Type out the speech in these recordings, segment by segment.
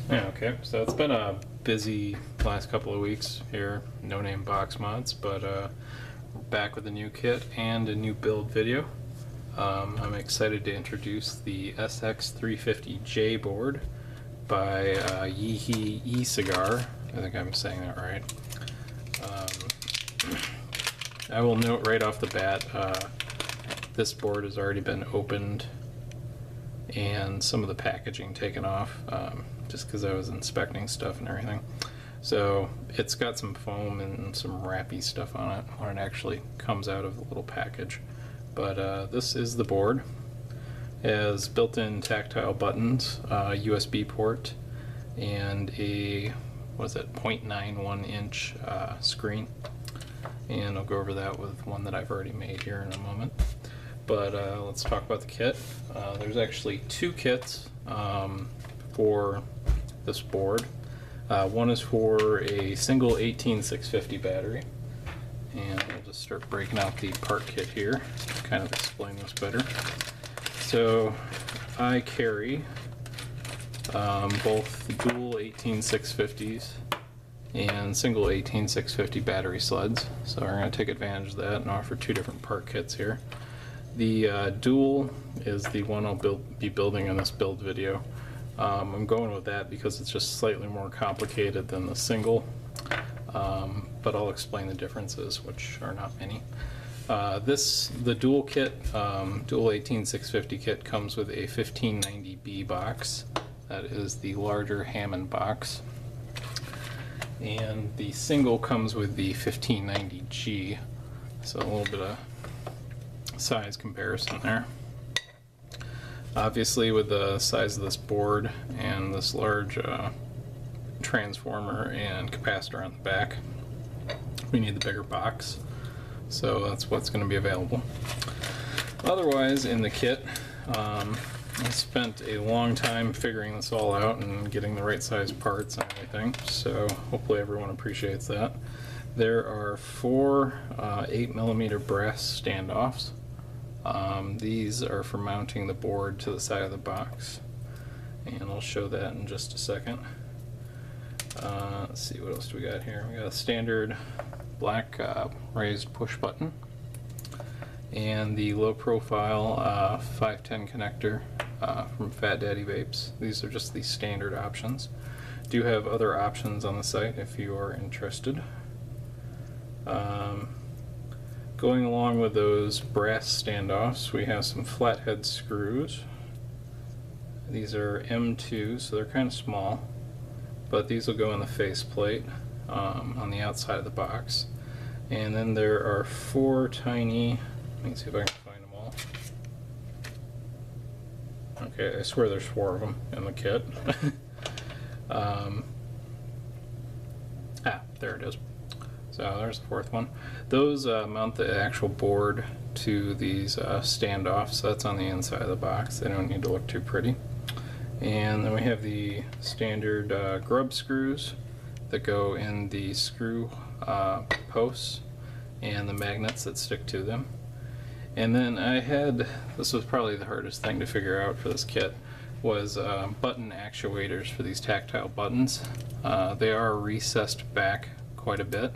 Yeah, okay. So it's been a busy last couple of weeks here, No Name Box Mods, but we're back with a new kit and a new build video. I'm excited to introduce the SX350J board by Yeehee E-Cigar. I think I'm saying that right. I will note right off the bat, this board has already been opened and some of the packaging taken off, just because I was inspecting stuff and everything. So it's got some foam and some wrappy stuff on it when it actually comes out of the little package. But this is the board. It has built-in tactile buttons, USB port, and a, what is it, 0.91 inch screen. And I'll go over that with one that I've already made here in a moment. But let's talk about the kit. There's actually two kits for this board. One is for a single 18650 battery, and I'll just start breaking out the part kit here to kind of explain this better. So I carry both dual 18650s and single 18650 battery sleds, so we're going to take advantage of that and offer two different part kits here. The dual is the one I'll be building in this build video. I'm going with that because it's just slightly more complicated than the single, but I'll explain the differences, which are not many. The dual kit, dual 18650 kit, comes with a 1590B box. That is the larger Hammond box. And the single comes with the 1590G, so a little bit of size comparison there. Obviously, with the size of this board and this large transformer and capacitor on the back, we need the bigger box, so that's what's going to be available. Otherwise, in the kit, I spent a long time figuring this all out and getting the right size parts and everything, so hopefully everyone appreciates that. There are four 8mm brass standoffs. These are for mounting the board to the side of the box, and I'll show that in just a second. Let's see, what else do we got here? We got a standard black raised push button, and the low profile 510 connector from Fat Daddy Vapes. These are just the standard options. Do have other options on the site if you are interested. Going along with those brass standoffs, we have some flathead screws. These are M2, so they're kind of small, but these will go in the faceplate on the outside of the box. And then there are four tiny, let me see if I can find them all. Okay, I swear there's four of them in the kit. There it is. So there's the fourth one. Those mount the actual board to these standoffs. That's on the inside of the box. They don't need to look too pretty. And then we have the standard grub screws that go in the screw posts and the magnets that stick to them. And then I had, this was probably the hardest thing to figure out for this kit, was button actuators for these tactile buttons. They are recessed back quite a bit,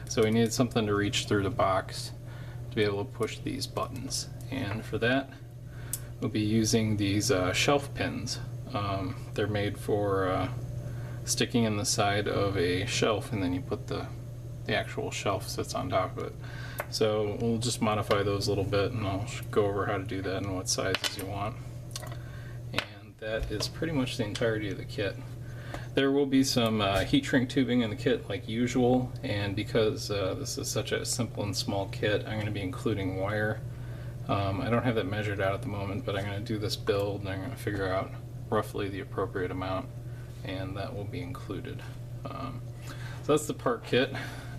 so we needed something to reach through the box to be able to push these buttons. And for that, we'll be using these shelf pins. They're made for sticking in the side of a shelf, and then you put the actual shelf sits on top of it. So we'll just modify those a little bit, and I'll go over how to do that and what sizes you want. And that is pretty much the entirety of the kit. There will be some heat shrink tubing in the kit like usual, and because this is such a simple and small kit, I'm going to be including wire. I don't have that measured out at the moment, but I'm going to do this build and I'm going to figure out roughly the appropriate amount, and that will be included. So that's the part kit,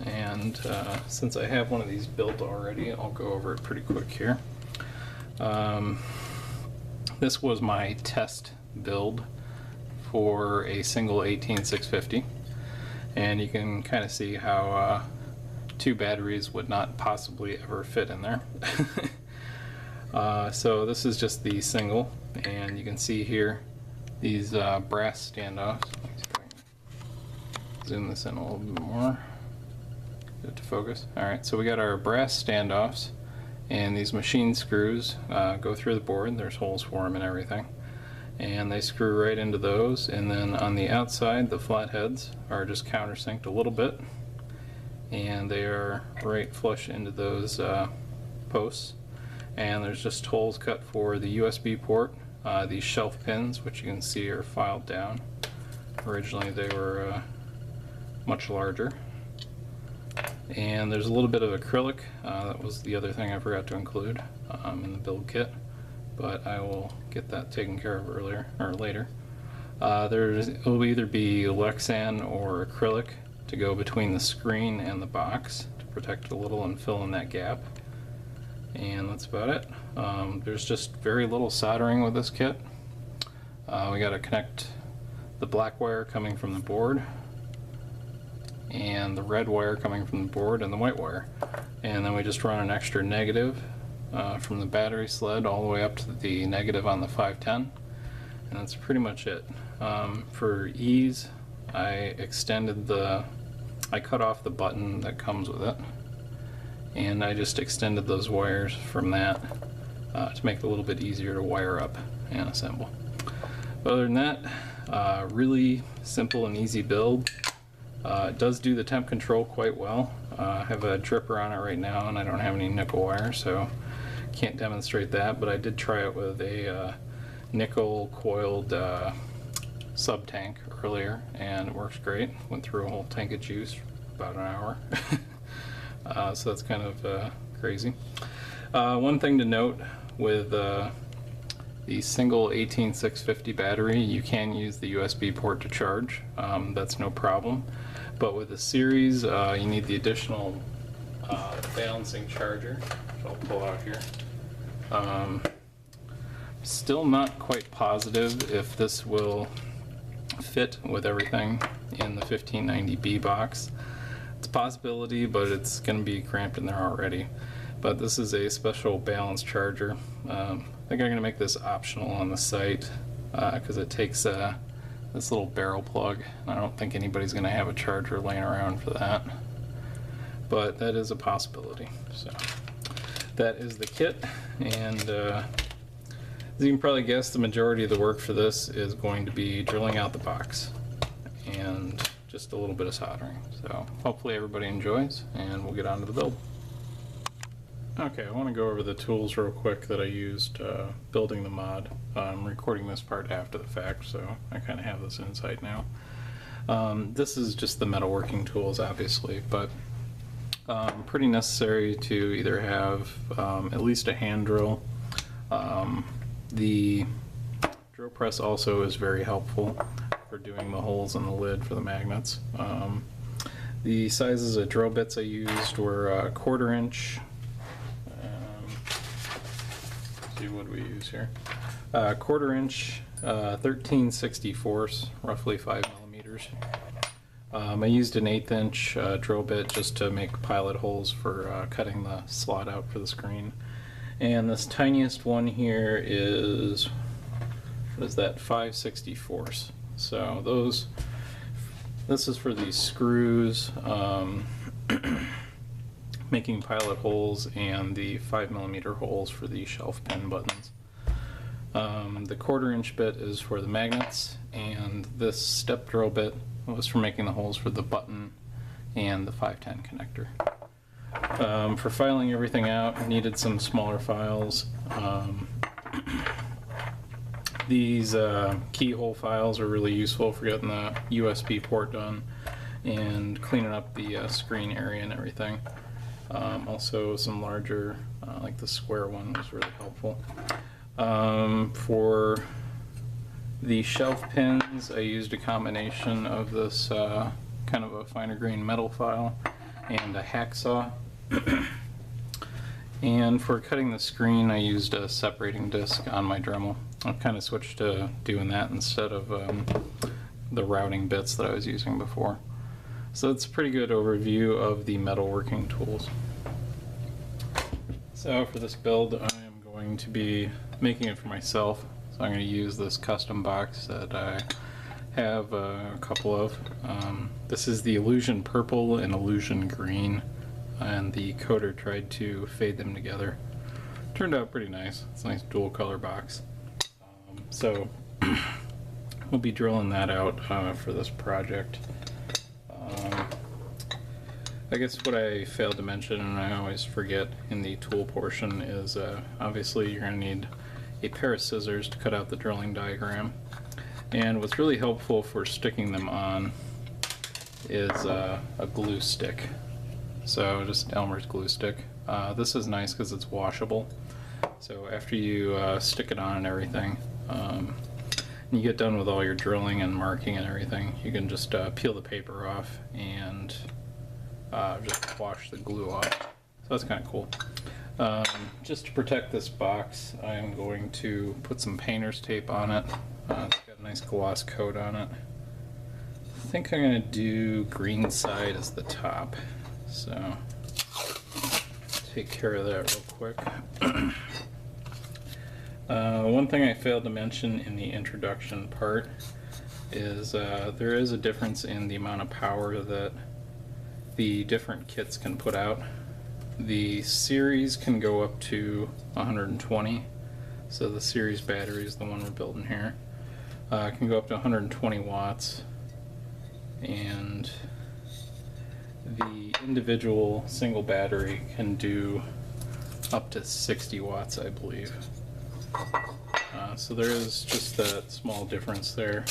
and since I have one of these built already, I'll go over it pretty quick here. This was my test build for a single 18650, and you can kind of see how two batteries would not possibly ever fit in there. So this is just the single, and you can see here these brass standoffs. Let me see if I can zoom this in a little bit more. Get it to focus. Alright, so we got our brass standoffs, and these machine screws go through the board. There's holes for them and everything. And they screw right into those, and then on the outside the flatheads are just countersinked a little bit, and they are right flush into those posts. And there's just holes cut for the USB port, these shelf pins, which you can see are filed down. Originally they were much larger. And there's a little bit of acrylic. That was the other thing I forgot to include in the build kit, but I will get that taken care of earlier or later. It will either be Lexan or acrylic to go between the screen and the box to protect it a little and fill in that gap. And that's about it. There's just very little soldering with this kit. We got to connect the black wire coming from the board, and the red wire coming from the board, and the white wire. And then we just run an extra negative from the battery sled all the way up to the negative on the 510. And that's pretty much it. For ease, I cut off the button that comes with it, and I just extended those wires from that to make it a little bit easier to wire up and assemble. But other than that, really simple and easy build. It does do the temp control quite well. I have a dripper on it right now, and I don't have any nickel wire, so can't demonstrate that, but I did try it with a nickel coiled sub tank earlier, and it works great. Went through a whole tank of juice for about an hour. So that's kind of crazy. One thing to note with the single 18650 battery, you can use the USB port to charge. That's no problem. But with the series, you need the additional balancing charger, which I'll pull out here. Still not quite positive if this will fit with everything in the 1590B box. It's a possibility, but it's going to be cramped in there already. But this is a special balance charger. I think I'm going to make this optional on the site because it takes this little barrel plug. I don't think anybody's going to have a charger laying around for that, but that is a possibility. So that is the kit, and as you can probably guess, the majority of the work for this is going to be drilling out the box and just a little bit of soldering. So hopefully everybody enjoys, and we'll get on to the build. Okay, I want to go over the tools real quick that I used building the mod. I'm recording this part after the fact, so I kind of have this insight now. This is just the metalworking tools, obviously, but pretty necessary to either have at least a hand drill. The drill press also is very helpful for doing the holes in the lid for the magnets. The sizes of drill bits I used were 1/4 inch. What do we use here? 1/4 inch, 13/64, roughly 5 millimeters. I used an 1/8 inch drill bit just to make pilot holes for cutting the slot out for the screen. And this tiniest one here is, what is that, 5/64. So this is for these screws, making pilot holes, and the 5 millimeter holes for the shelf pin buttons. The 1/4 inch bit is for the magnets, and this step drill bit was for making the holes for the button and the 510 connector. For filing everything out, I needed some smaller files. These keyhole files are really useful for getting the USB port done and cleaning up the screen area and everything. Also some larger, like the square one was really helpful. For the shelf pins, I used a combination of this kind of a finer grain metal file and a hacksaw. And for cutting the screen, I used a separating disc on my Dremel. I've kind of switched to doing that instead of the routing bits that I was using before. So it's a pretty good overview of the metalworking tools. So for this build, I am going to be making it for myself. So So I'm going to use this custom box that I have a couple of. This is the Illusion Purple and Illusion Green, and the coder tried to fade them together. Turned out pretty nice. It's a nice dual color box. So we'll be drilling that out for this project. I guess what I failed to mention, and I always forget in the tool portion, is obviously you're going to need a pair of scissors to cut out the drilling diagram. And what's really helpful for sticking them on is a glue stick. So just Elmer's glue stick. This is nice because it's washable. So after you stick it on and everything, and you get done with all your drilling and marking and everything, you can just peel the paper off and just wash the glue off. So that's kind of cool. Just to protect this box, I'm going to put some painter's tape on it. It's got a nice gloss coat on it. I think I'm going to do green side as the top. So take care of that real quick. One thing I failed to mention in the introduction part is there is a difference in the amount of power that the different kits can put out. The series can go up to 120, so the series battery is the one we're building here. Can go up to 120 watts, and the individual single battery can do up to 60 watts, I believe. So there is just that small difference there.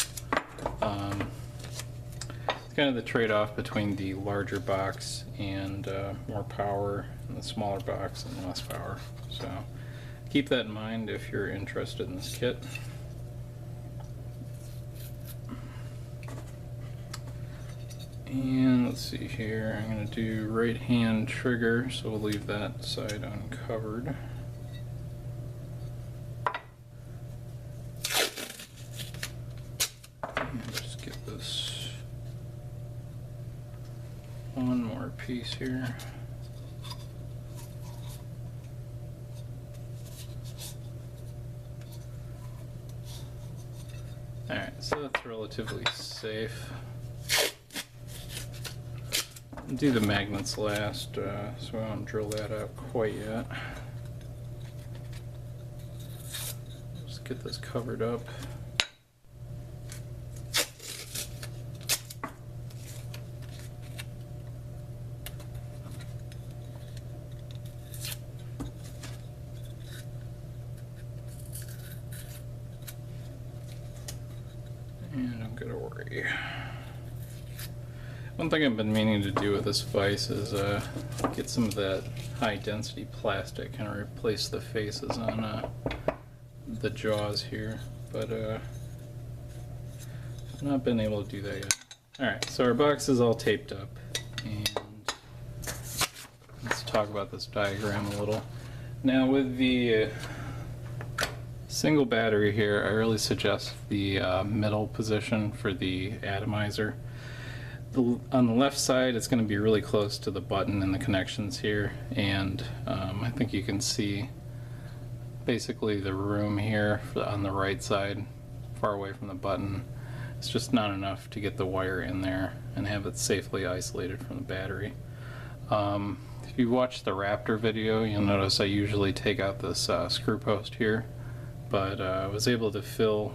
It's kind of the trade-off between the larger box and more power, and the smaller box and less power. So keep that in mind if you're interested in this kit. And let's see here, I'm going to do right hand trigger, so we'll leave that side uncovered. And just get this one more piece here. Alright, so that's relatively safe. Do the magnets last, so I won't drill that out quite yet. Just get this covered up. And I'm gonna worry. One thing I've been meaning to do with this vise is get some of that high density plastic and replace the faces on the jaws here, but I've not been able to do that yet. Alright, so our box is all taped up, and let's talk about this diagram a little. Now with the single battery here, I really suggest the middle position for the atomizer. On the left side, it's going to be really close to the button and the connections here, and I think you can see basically the room here on the right side, far away from the button. It's just not enough to get the wire in there and have it safely isolated from the battery. If you watch the Raptor video, you'll notice I usually take out this screw post here, but I was able to fill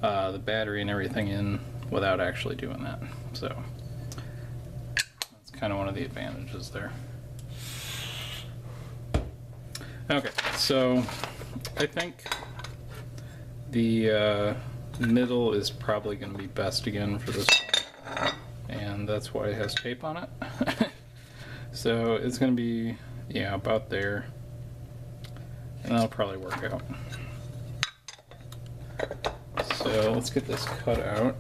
the battery and everything in without actually doing that. So that's kind of one of the advantages there. Okay, so I think the middle is probably going to be best again for this one, and that's why it has tape on it. So it's going to be, yeah, about there, and that'll probably work out. So let's get this cut out.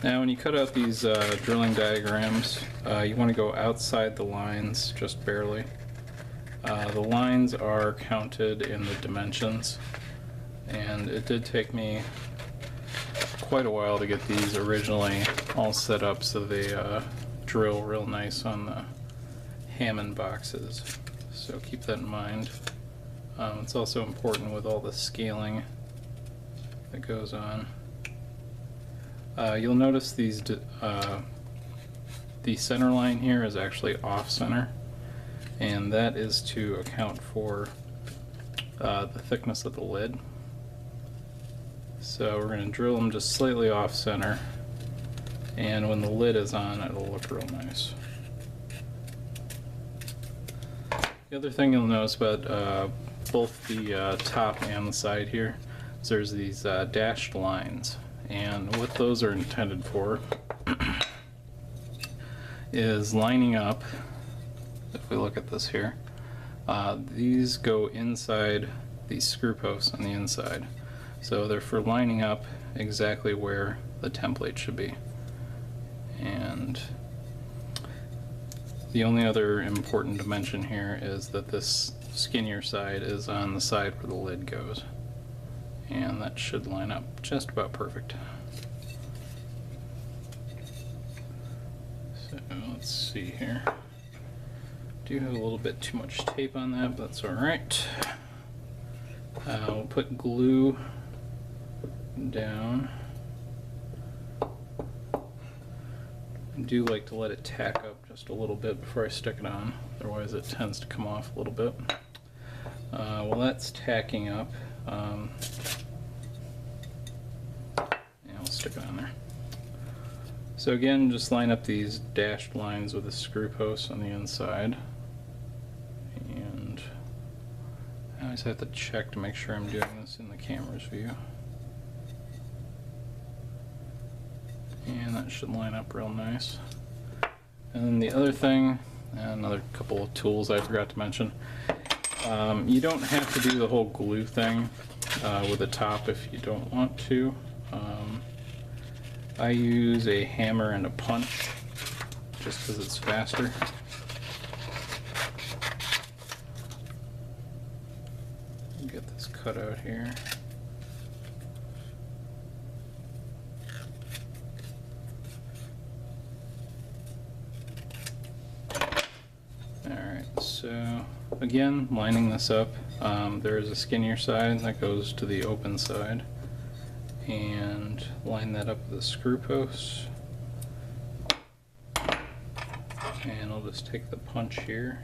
Now when you cut out these drilling diagrams, you want to go outside the lines just barely. The lines are counted in the dimensions, and it did take me quite a while to get these originally all set up so they drill real nice on the Hammond boxes. so keep that in mind. It's also important with all the scaling that goes on. You'll notice the center line here is actually off center, and that is to account for the thickness of the lid. So we're going to drill them just slightly off center, and when the lid is on, it'll look real nice. The other thing you'll notice about both the top and the side here is there's these dashed lines, and what those are intended for is lining up. If we look at this here, these go inside these screw posts on the inside, so they're for lining up exactly where the template should be. And the only other important dimension here is that this skinnier side is on the side where the lid goes, and that should line up just about perfect. So let's see here. Do have a little bit too much tape on that, but that's alright. We'll put glue down. I do like to let it tack up just a little bit before I stick it on, otherwise it tends to come off a little bit. While that's tacking up, yeah, I'll stick it on there. So again, just line up these dashed lines with the screw posts on the inside, and I always have to check to make sure I'm doing this in the camera's view. And that should line up real nice. And then the other thing, another couple of tools I forgot to mention, you don't have to do the whole glue thing with the top if you don't want to. I use a hammer and a punch just because it's faster. Get this cut out here. So again, lining this up, there is a skinnier side that goes to the open side, and line that up with the screw posts, and I'll just take the punch here,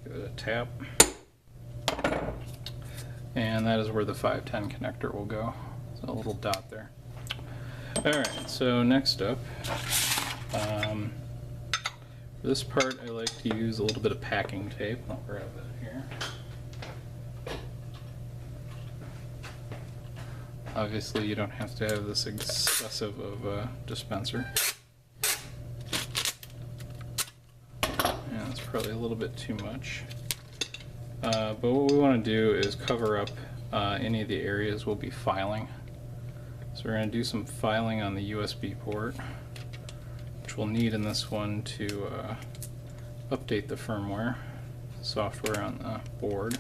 give it a tap, and that is where the 510 connector will go. So a little dot there. Alright, so next up, for this part I like to use a little bit of packing tape. I'll grab that here. Obviously you don't have to have this excessive of a dispenser. Yeah, that's probably a little bit too much. But what we want to do is cover up any of the areas we'll be filing. So we're going to do some filing on the USB port, which we'll need in this one to update the firmware software on the board.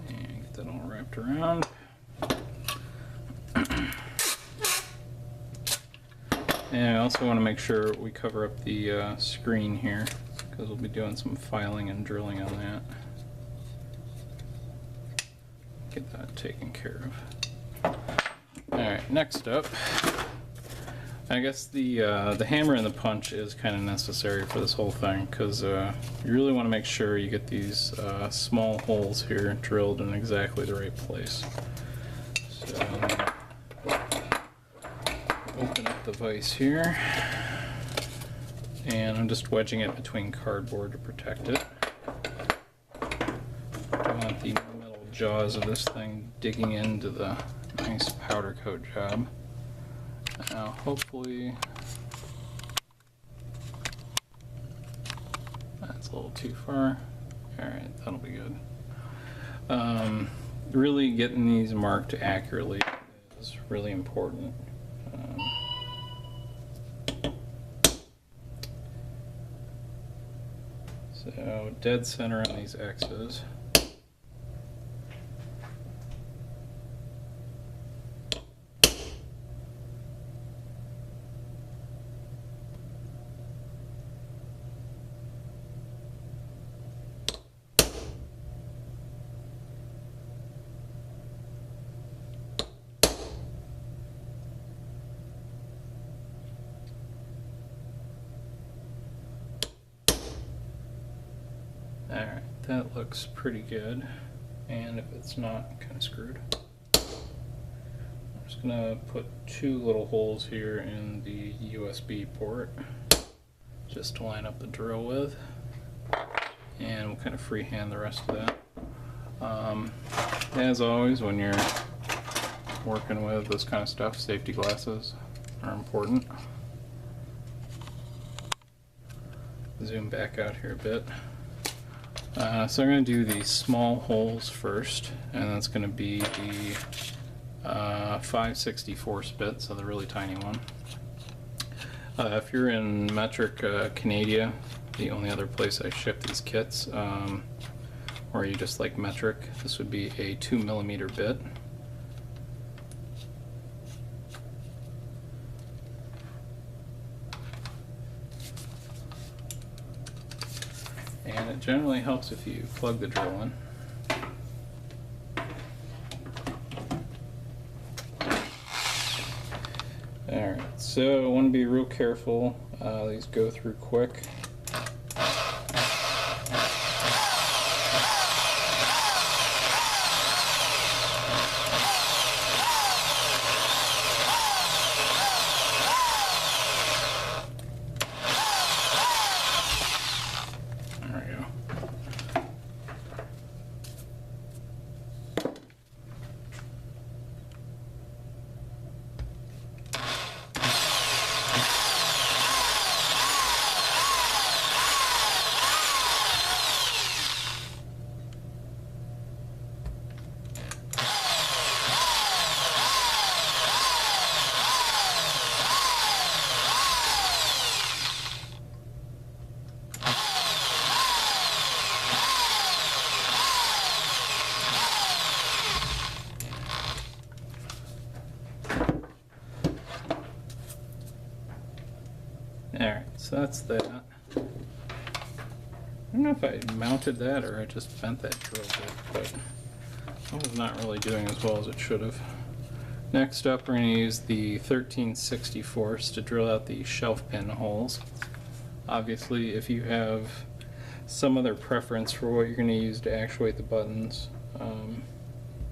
And get that all wrapped around. And I also want to make sure we cover up the screen here, because we'll be doing some filing and drilling on that. Get that taken care of. Alright, next up, I guess the hammer and the punch is kind of necessary for this whole thing, because you really want to make sure you get these small holes here drilled in exactly the right place. So open up the vise here, and I'm just wedging it between cardboard to protect it. I want the metal jaws of this thing digging into the nice powder coat job. Now hopefully that's a little too far. Alright, that'll be good. Really getting these marked accurately is really important. So dead center on these X's. that looks pretty good, and if it's not, kind of screwed. I'm just gonna put 2 little holes here in the USB port just to line up the drill with, and we'll kind of freehand the rest of that. As always, when you're working with this kind of stuff, safety glasses are important. Zoom back out here a bit. So I'm going to do the small holes first, and that's going to be the 5/64 bit, so the really tiny one. If you're in metric Canada, the only other place I ship these kits, or you just like metric, this would be a 2mm bit. And it generally helps if you plug the drill in. Alright, so I want to be real careful. These go through quick. Alright, so that's that. I don't know if I mounted that or I just bent that drill bit, but I was not really doing as well as it should have. Next up, we're going to use the 13/64 to drill out the shelf pin holes. Obviously, if you have some other preference for what you're going to use to actuate the buttons,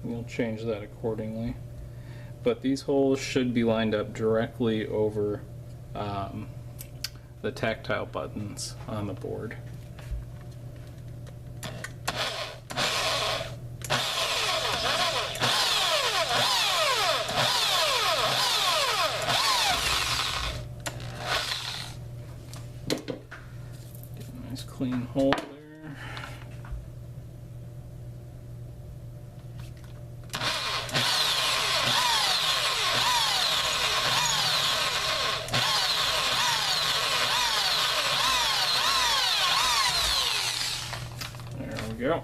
you'll change that accordingly. But these holes should be lined up directly over the tactile buttons on the board. Get a nice clean hole there. Go.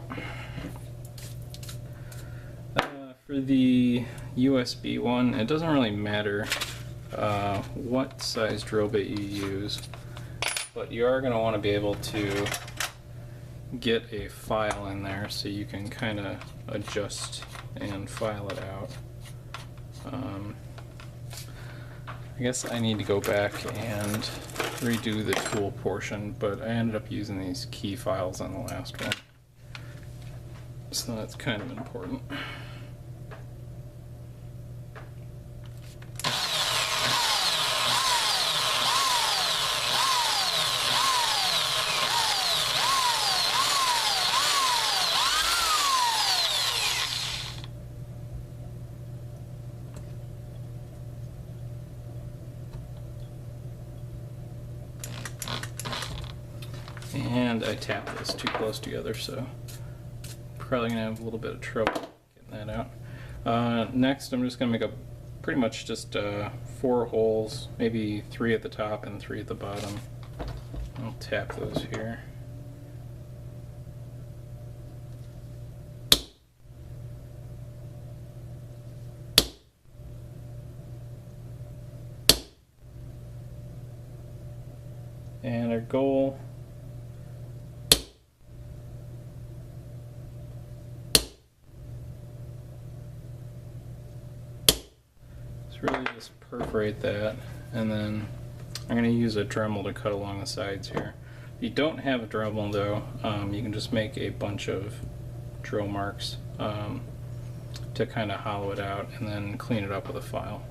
For the USB one, it doesn't really matter what size drill bit you use, but you are going to want to be able to get a file in there so you can kind of adjust and file it out. I guess I need to go back and redo the tool portion, but I ended up using these key files on the last one. So that's kind of important. And I tapped this too close together, so probably gonna have a little bit of trouble getting that out. Next, I'm just gonna make pretty much just 4 holes, maybe 3 at the top and 3 at the bottom. I'll tap those here. And our goal really just perforate that, and then I'm going to use a Dremel to cut along the sides here. If you don't have a Dremel though, you can just make a bunch of drill marks to kind of hollow it out and then clean it up with a file.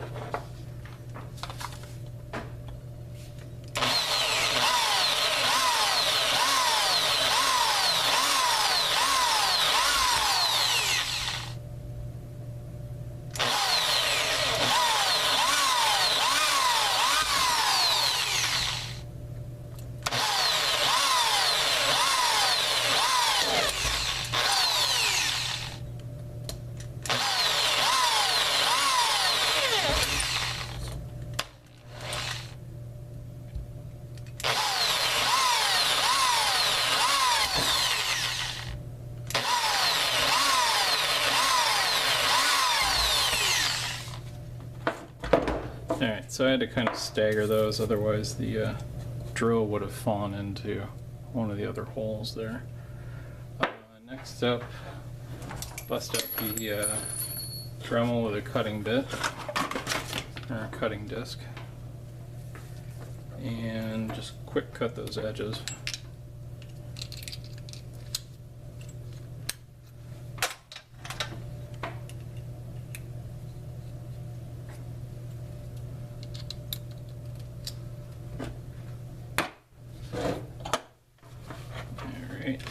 Alright, so I had to kind of stagger those, otherwise the drill would have fallen into one of the other holes there. Next up, bust up the Dremel with a cutting bit, or a cutting disc, and just quick cut those edges. Alright.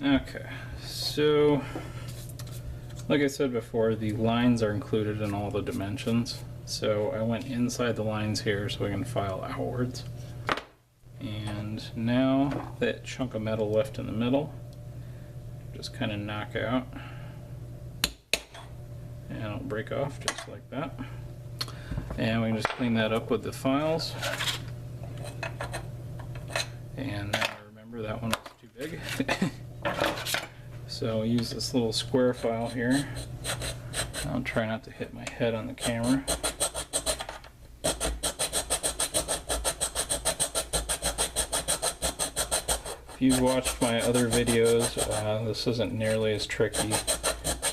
Okay, so like I said before, the lines are included in all the dimensions. So I went inside the lines here so I can file outwards. And now that chunk of metal left in the middle, just kind of knock out. And it'll break off just like that. And we can just clean that up with the files. And now I remember that one was too big. So use this little square file here. I'll try not to hit my head on the camera. If you've watched my other videos, this isn't nearly as tricky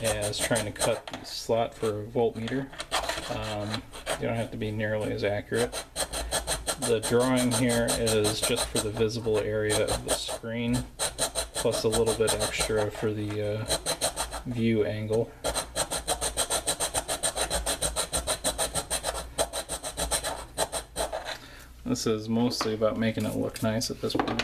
as trying to cut the slot for a voltmeter. You don't have to be nearly as accurate. The drawing here is just for the visible area of the screen, plus a little bit extra for the view angle. This is mostly about making it look nice at this point.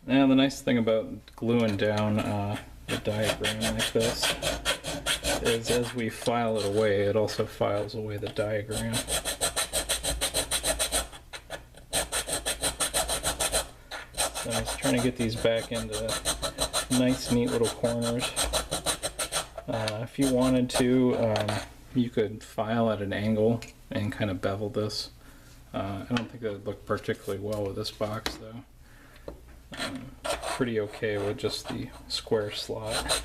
Now the nice thing about gluing down the diagram like this is as we file it away, it also files away the diagram. trying to get these back into nice, neat little corners. If you wanted to, you could file at an angle and kind of bevel this. I don't think that would look particularly well with this box, though. Pretty okay with just the square slot.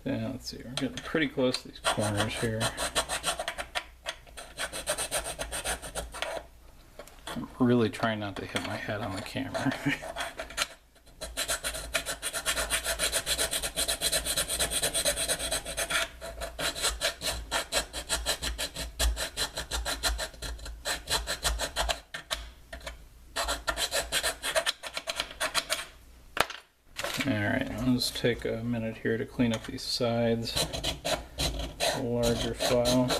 Yeah, let's see, we're getting pretty close to these corners here. I'm really trying not to hit my head on the camera. Alright, I'll just take a minute here to clean up these sides. A larger file.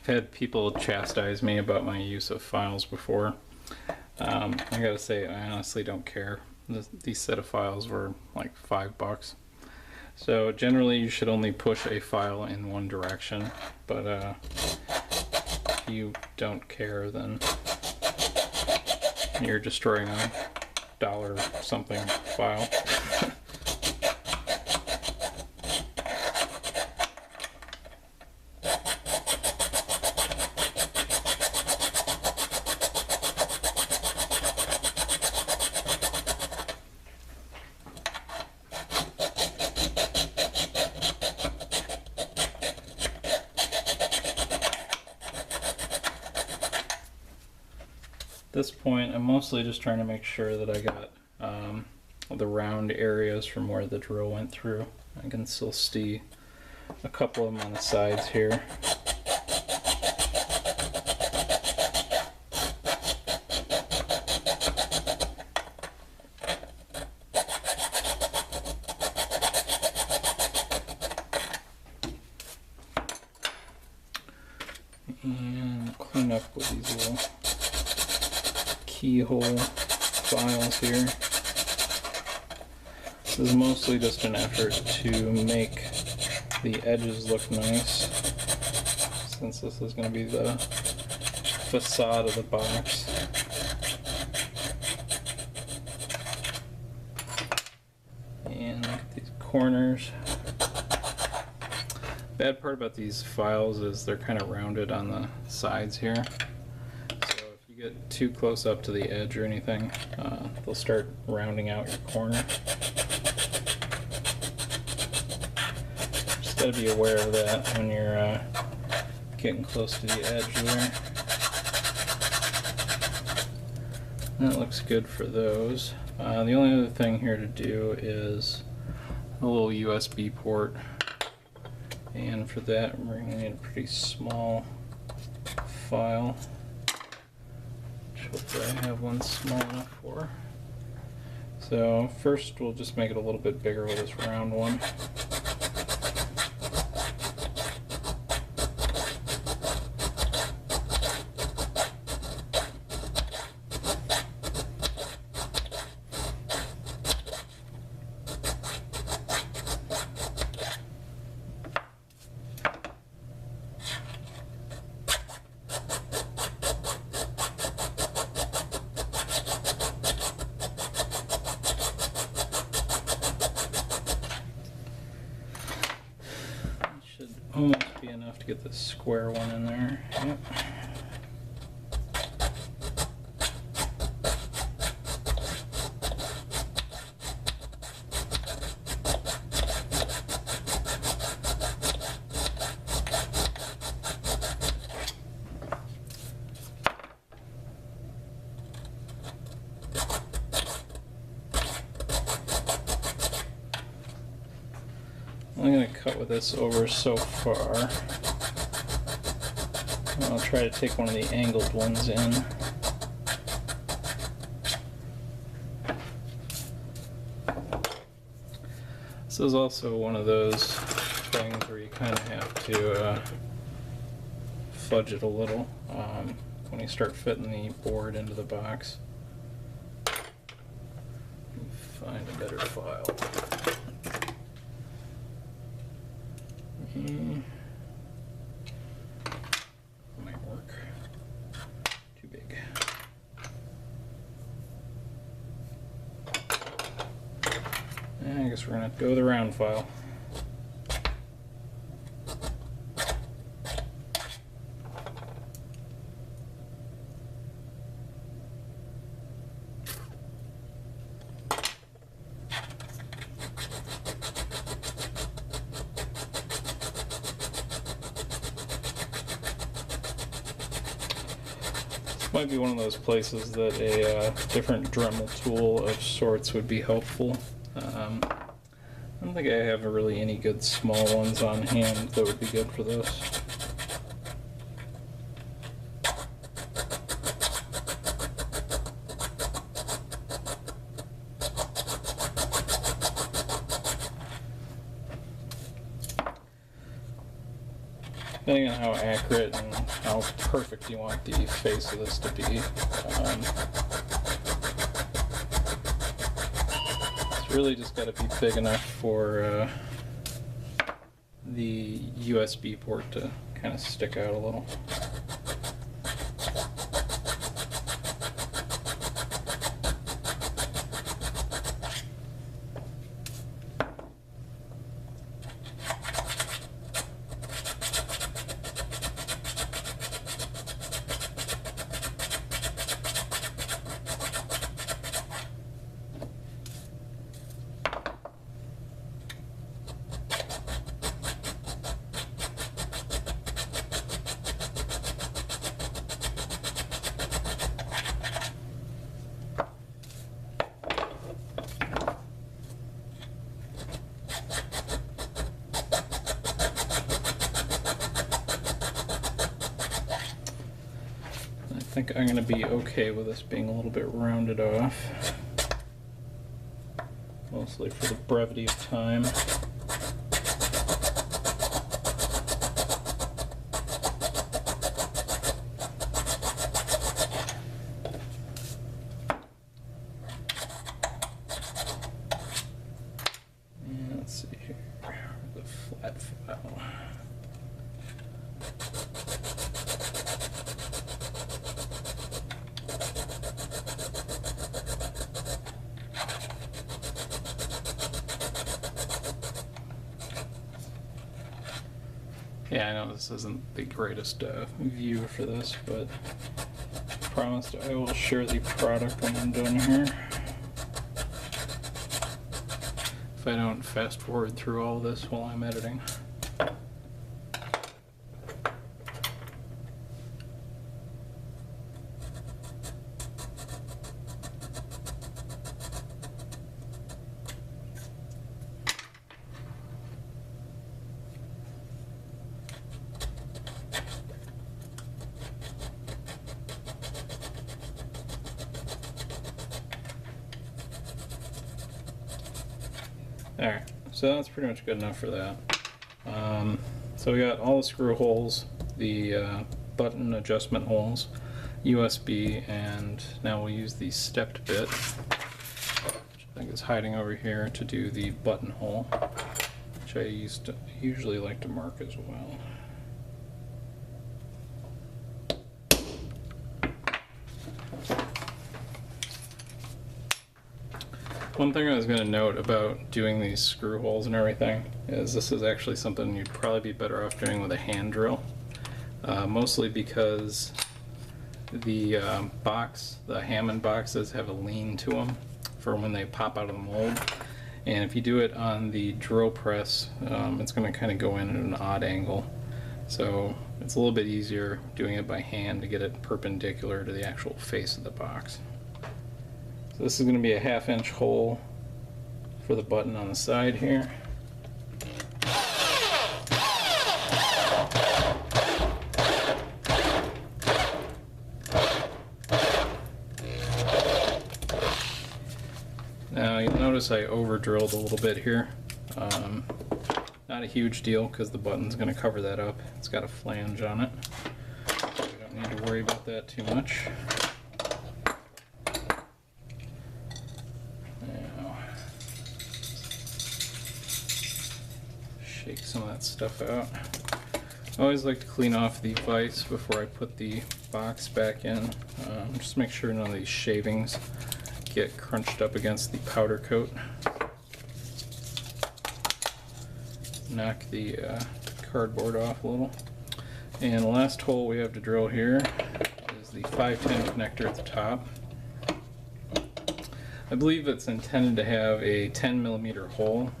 I've had people chastise me about my use of files before. I gotta say, I honestly don't care. These set of files were like $5. So generally you should only push a file in one direction, but if you don't care, then you're destroying a dollar something file. At this point, I'm mostly just trying to make sure that I got the round areas from where the drill went through. I can still see a couple of them on the sides here. And clean up with these little keyhole files here. This is mostly just an effort to make the edges look nice, since this is going to be the facade of the box. And look at these corners. Bad part about these files is they're kind of rounded on the sides here. Get too close up to the edge or anything, they'll start rounding out your corner. Just gotta be aware of that when you're getting close to the edge there. That looks good for those. The only other thing here to do is a little USB port, and for that we're going to need a pretty small file, which hopefully I have one small enough for. So first we'll just make it a little bit bigger with this round one. Almost be enough to get the square one in there. Yep. I'm going to cut with this over so far. I'll try to take one of the angled ones in. This is also one of those things where you kind of have to fudge it a little when you start fitting the board into the box. Find a better file. Might work. Too big. I guess we're gonna have to go with the round file. Might be one of those places that a different Dremel tool of sorts would be helpful. I don't think I have really any good small ones on hand that would be good for this. Depending on how accurate and how perfect you want the face of this to be. It's really just got to be big enough for the USB port to kind of stick out a little. I think I'm going to be okay with this being a little bit rounded off, mostly for the brevity of time. And let's see here, the flat file. Yeah, I know this isn't the greatest view for this, but I promised I will share the product when I'm done here. If I don't fast forward through all this while I'm editing. Alright, so that's pretty much good enough for that. So we got all the screw holes, the button adjustment holes, USB, and now we'll use the stepped bit, which I think is hiding over here, to do the button hole, which I usually like to mark as well. One thing I was going to note about doing these screw holes and everything is this is actually something you'd probably be better off doing with a hand drill, mostly because the the Hammond boxes have a lean to them for when they pop out of the mold, and if you do it on the drill press, it's going to kind of go in at an odd angle, so it's a little bit easier doing it by hand to get it perpendicular to the actual face of the box. So this is going to be a 1/2 inch hole for the button on the side here. Now you'll notice I over drilled a little bit here. Not a huge deal because the button's going to cover that up. It's got a flange on it. So we don't need to worry about that too much. Shake some of that stuff out. I always like to clean off the vise before I put the box back in. Just make sure none of these shavings get crunched up against the powder coat. Knock the cardboard off a little. And the last hole we have to drill here is the 510 connector at the top. I believe it's intended to have a 10mm hole.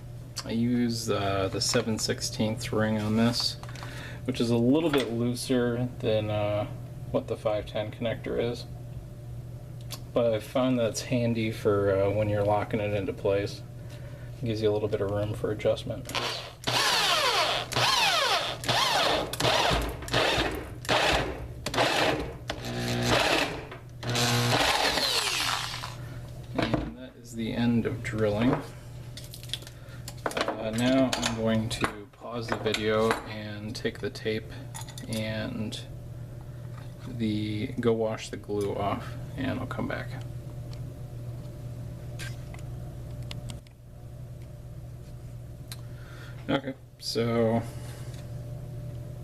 I use the 7/16 ring on this, which is a little bit looser than what the 510 connector is. But I found that it's handy for when you're locking it into place. It gives you a little bit of room for adjustment. And that is the end of drilling. Now I'm going to pause the video and take the tape and go wash the glue off, and I'll come back. Okay, so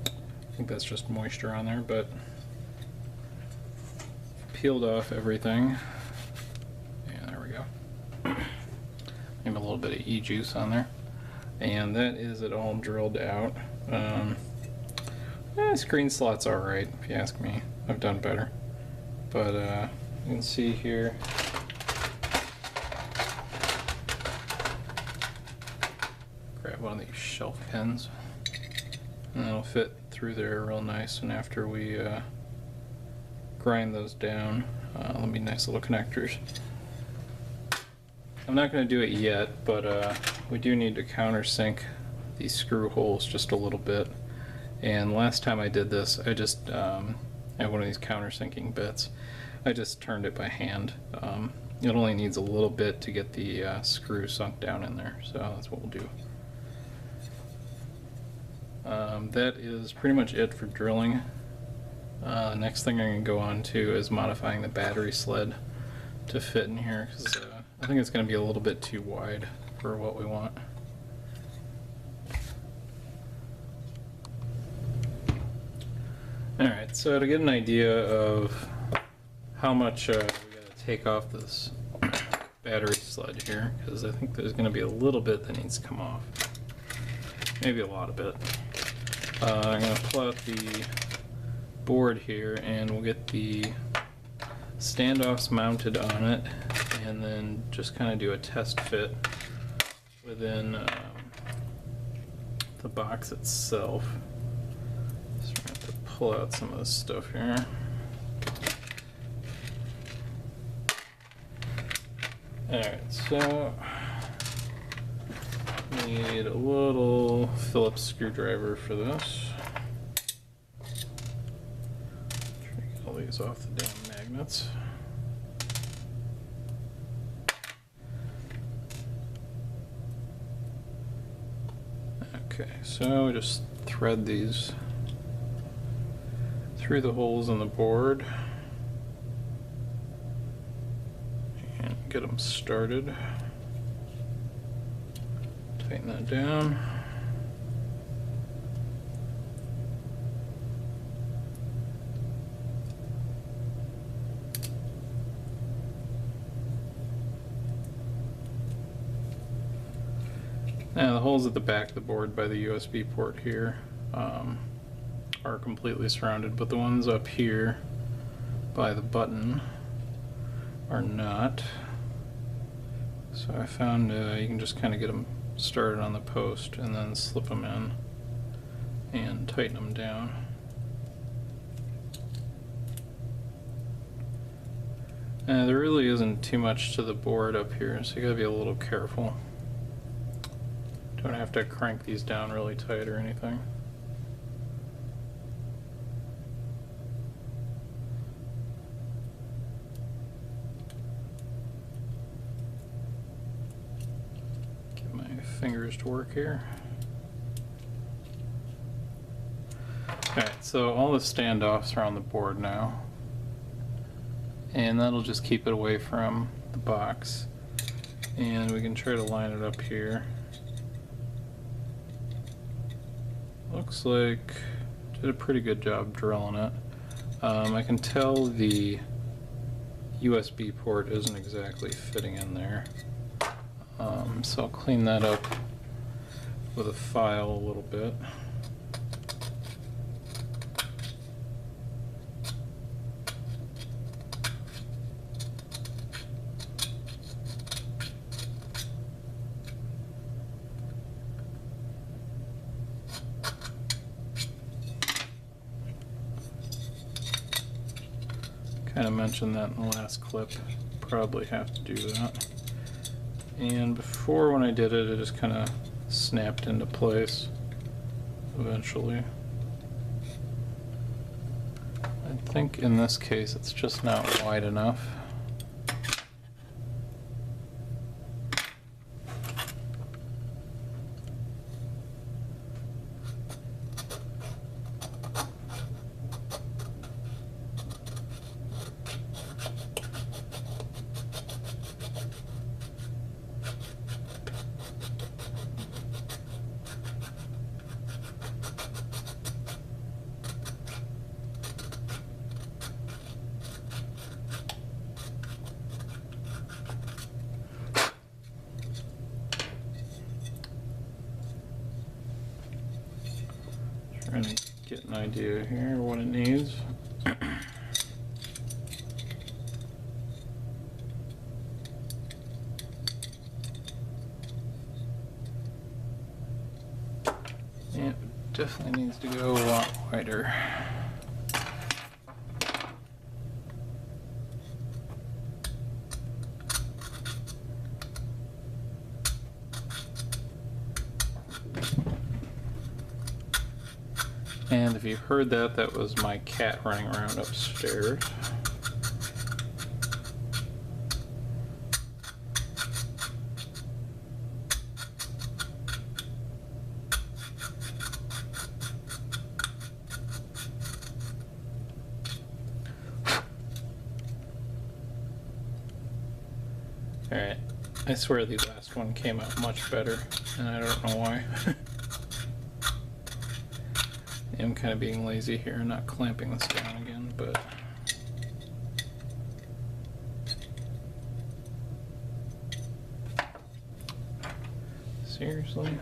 I think that's just moisture on there, but peeled off everything. Yeah, there we go. Maybe a little bit of e-juice on there. And that is it all drilled out. Screen slot's alright, if you ask me. I've done better. But you can see here, grab one of these shelf pins, and that'll fit through there real nice. And after we grind those down, they'll be nice little connectors. I'm not going to do it yet, but we do need to countersink these screw holes just a little bit. And last time I did this, I just I have one of these countersinking bits. I just turned it by hand. It only needs a little bit to get the screw sunk down in there, so that's what we'll do. That is pretty much it for drilling. Next thing I'm going to go on to is modifying the battery sled to fit in here, because I think it's going to be a little bit too wide for what we want. Alright, so to get an idea of how much we got to take off this battery sled here, because I think there's going to be a little bit that needs to come off. Maybe a lot of it. I'm going to pull out the board here, and we'll get the standoffs mounted on it, and then just kind of do a test fit within the box itself. So we're going to have to pull out some of this stuff here. Alright, so need a little Phillips screwdriver for this. Try to get all these off the damn magnets. Okay, so just thread these through the holes in the board and get them started. Tighten that down. Now the holes at the back of the board by the USB port here are completely surrounded, but the ones up here by the button are not. So I found you can just kind of get them started on the post and then slip them in and tighten them down. There really isn't too much to the board up here, so you gotta be a little careful. Don't have to crank these down really tight or anything. Get my fingers to work here. Alright, so all the standoffs are on the board now. And that'll just keep it away from the box. And we can try to line it up here. Looks like did a pretty good job drilling it. I can tell the USB port isn't exactly fitting in there. So I'll clean that up with a file a little bit. Kind of mentioned that in the last clip. Probably have to do that. And before, when I did it, it just kind of snapped into place eventually. I think in this case it's just not wide enough. Trying to get an idea here what it needs. Yeah, it definitely needs to go a lot wider. And if you heard that, that was my cat running around upstairs. Alright, I swear the last one came out much better, and I don't know why. I'm kind of being lazy here, not clamping this down again, but seriously?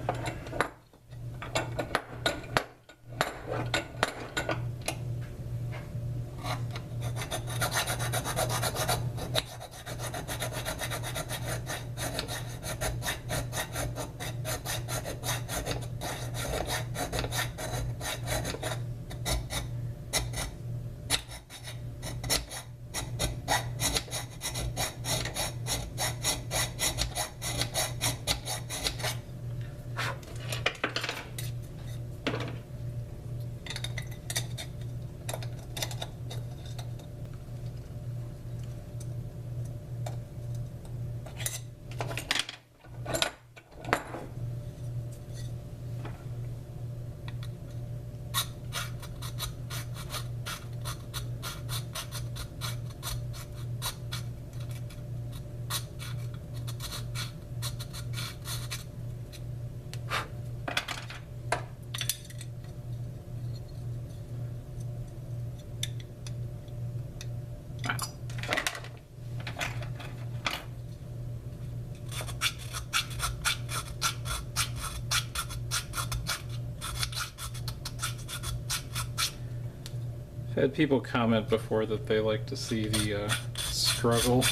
I've had people comment before that they like to see the struggle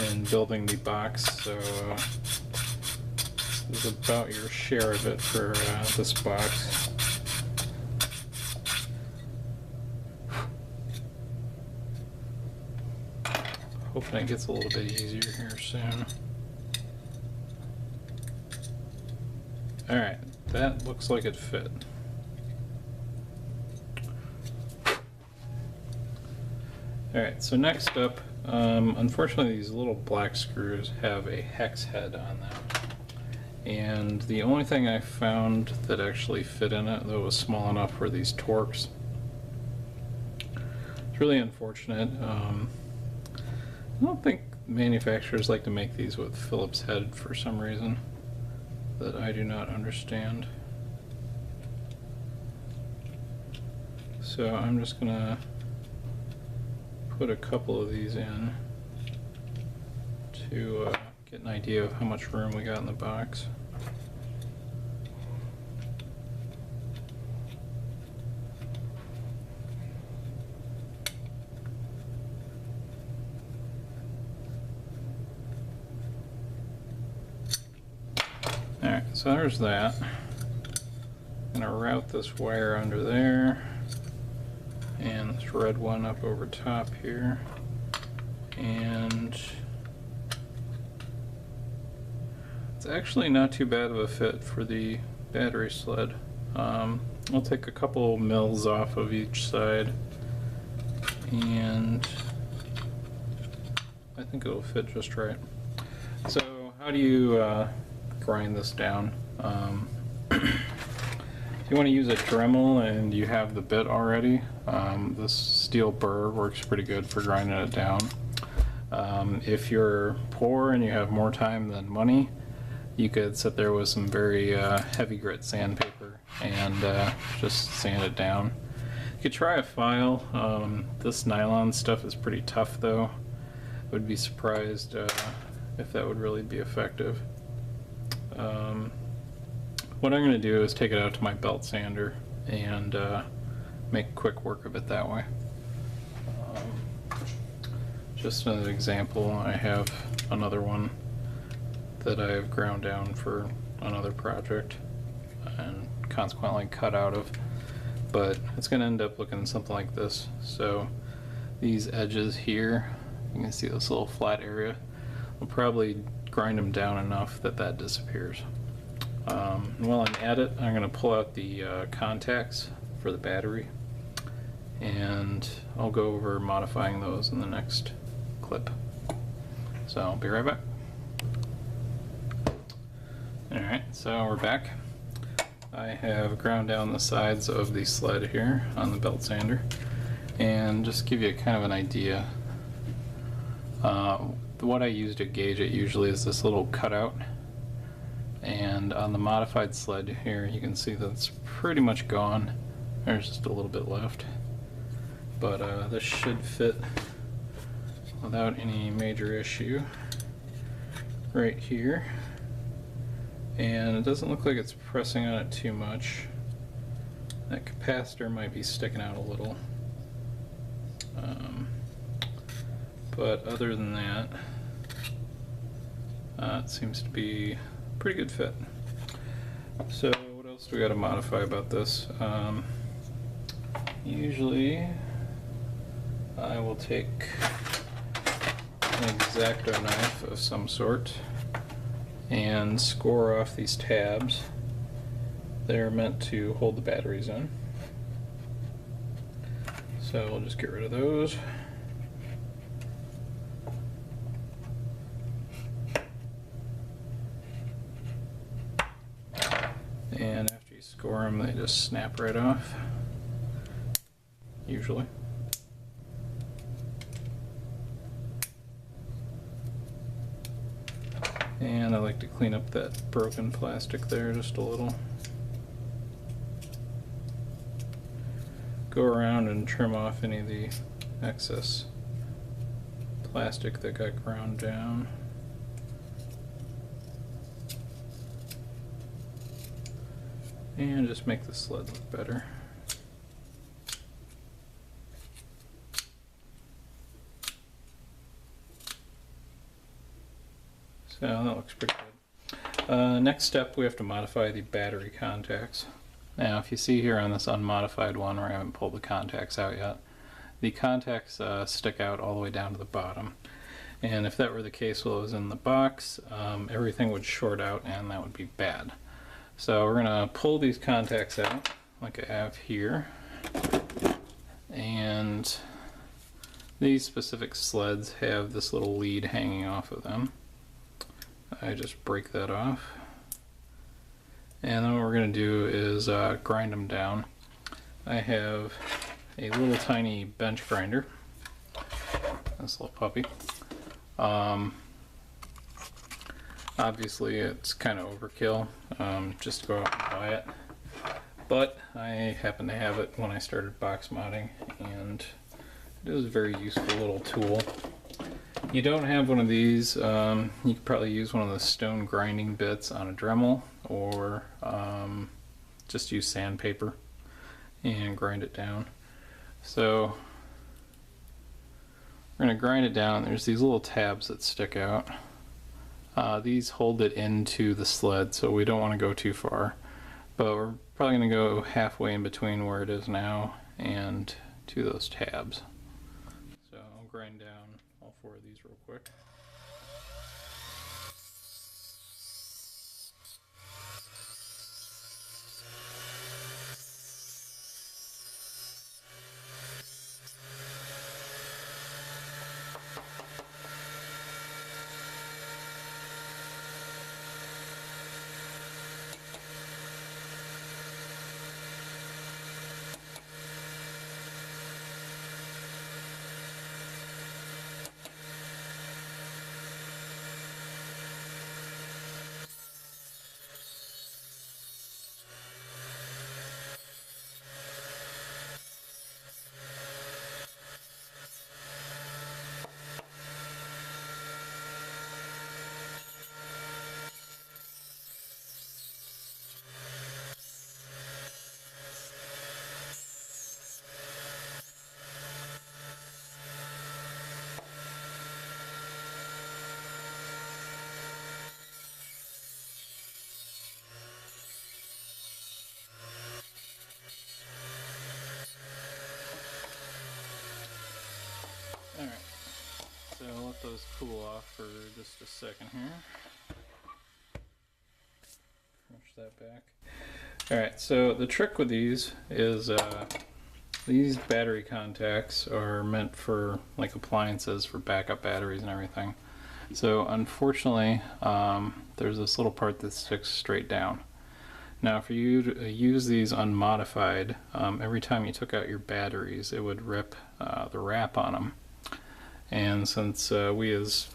in building the box, so this is about your share of it for this box. Hoping it gets a little bit easier here soon. Alright, that looks like it fit. Alright, so next up, unfortunately these little black screws have a hex head on them. And the only thing I found that actually fit in it, that was small enough, were these Torx. It's really unfortunate. I don't think manufacturers like to make these with Phillips head for some reason that I do not understand. So I'm just gonna put a couple of these in to get an idea of how much room we got in the box. Alright, so there's that. I'm gonna route this wire under there and this red one up over top here, and it's actually not too bad of a fit for the battery sled. I'll take a couple mils off of each side and I think it'll fit just right. So how do you grind this down? If you want to use a Dremel and you have the bit already, this steel burr works pretty good for grinding it down. If you're poor and you have more time than money, you could sit there with some very heavy grit sandpaper and just sand it down. You could try a file. This nylon stuff is pretty tough though. I would be surprised if that would really be effective. What I'm going to do is take it out to my belt sander and make quick work of it that way. Just as an example, I have another one that I have ground down for another project and consequently cut out of, but it's going to end up looking something like this. So these edges here, you can see this little flat area, I'll probably grind them down enough that that disappears. And while I'm at it, I'm going to pull out the contacts for the battery, and I'll go over modifying those in the next clip. So I'll be right back. Alright, so we're back. I have ground down the sides of the sled here on the belt sander, and just give you kind of an idea. What I use to gauge it usually is this little cutout, and on the modified sled here you can see that it's pretty much gone. There's just a little bit left, but this should fit without any major issue right here, and it doesn't look like it's pressing on it too much. That capacitor might be sticking out a little, but other than that, it seems to be a pretty good fit. So what else do we got to modify about this? Usually I will take an X-Acto knife of some sort and score off these tabs. They're meant to hold the batteries in. So we'll just get rid of those. And after you score them, they just snap right off, usually. And I like to clean up that broken plastic there just a little. Go around and trim off any of the excess plastic that got ground down. And just make the sled look better. So that looks pretty good. Next step, we have to modify the battery contacts. Now if you see here on this unmodified one where I haven't pulled the contacts out yet, the contacts stick out all the way down to the bottom. And if that were the case while it was in the box, everything would short out and that would be bad. So we're going to pull these contacts out like I have here. And these specific sleds have this little lead hanging off of them. I just break that off. And then what we're going to do is grind them down. I have a little tiny bench grinder, this little puppy. Obviously it's kind of overkill just to go out and buy it, but I happen to have it when I started box modding, and it is a very useful little tool. You don't have one of these, you could probably use one of the stone grinding bits on a Dremel, or just use sandpaper and grind it down. So we're going to grind it down. There's these little tabs that stick out. These hold it into the sled, so we don't want to go too far, but we're probably going to go halfway in between where it is now and to those tabs. So I'll grind down all four of these real quick. Alright, so I'll let those cool off for just a second here. Push that back. Alright, so the trick with these is these battery contacts are meant for like appliances, for backup batteries and everything. So unfortunately, there's this little part that sticks straight down. Now for you to use these unmodified, every time you took out your batteries, it would rip the wrap on them. And since we as,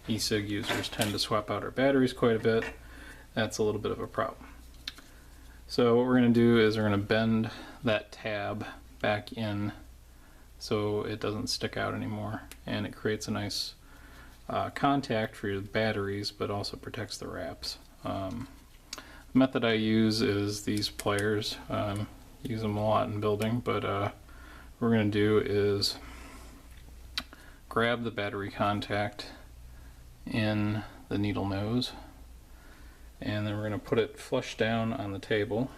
e-cig users tend to swap out our batteries quite a bit, that's a little bit of a problem. So what we're going to do is we're going to bend that tab back in so it doesn't stick out anymore, and it creates a nice contact for your batteries, but also protects the wraps. The method I use is these pliers. Use them a lot in building, but what we're going to do is grab the battery contact in the needle nose, and then we're going to put it flush down on the table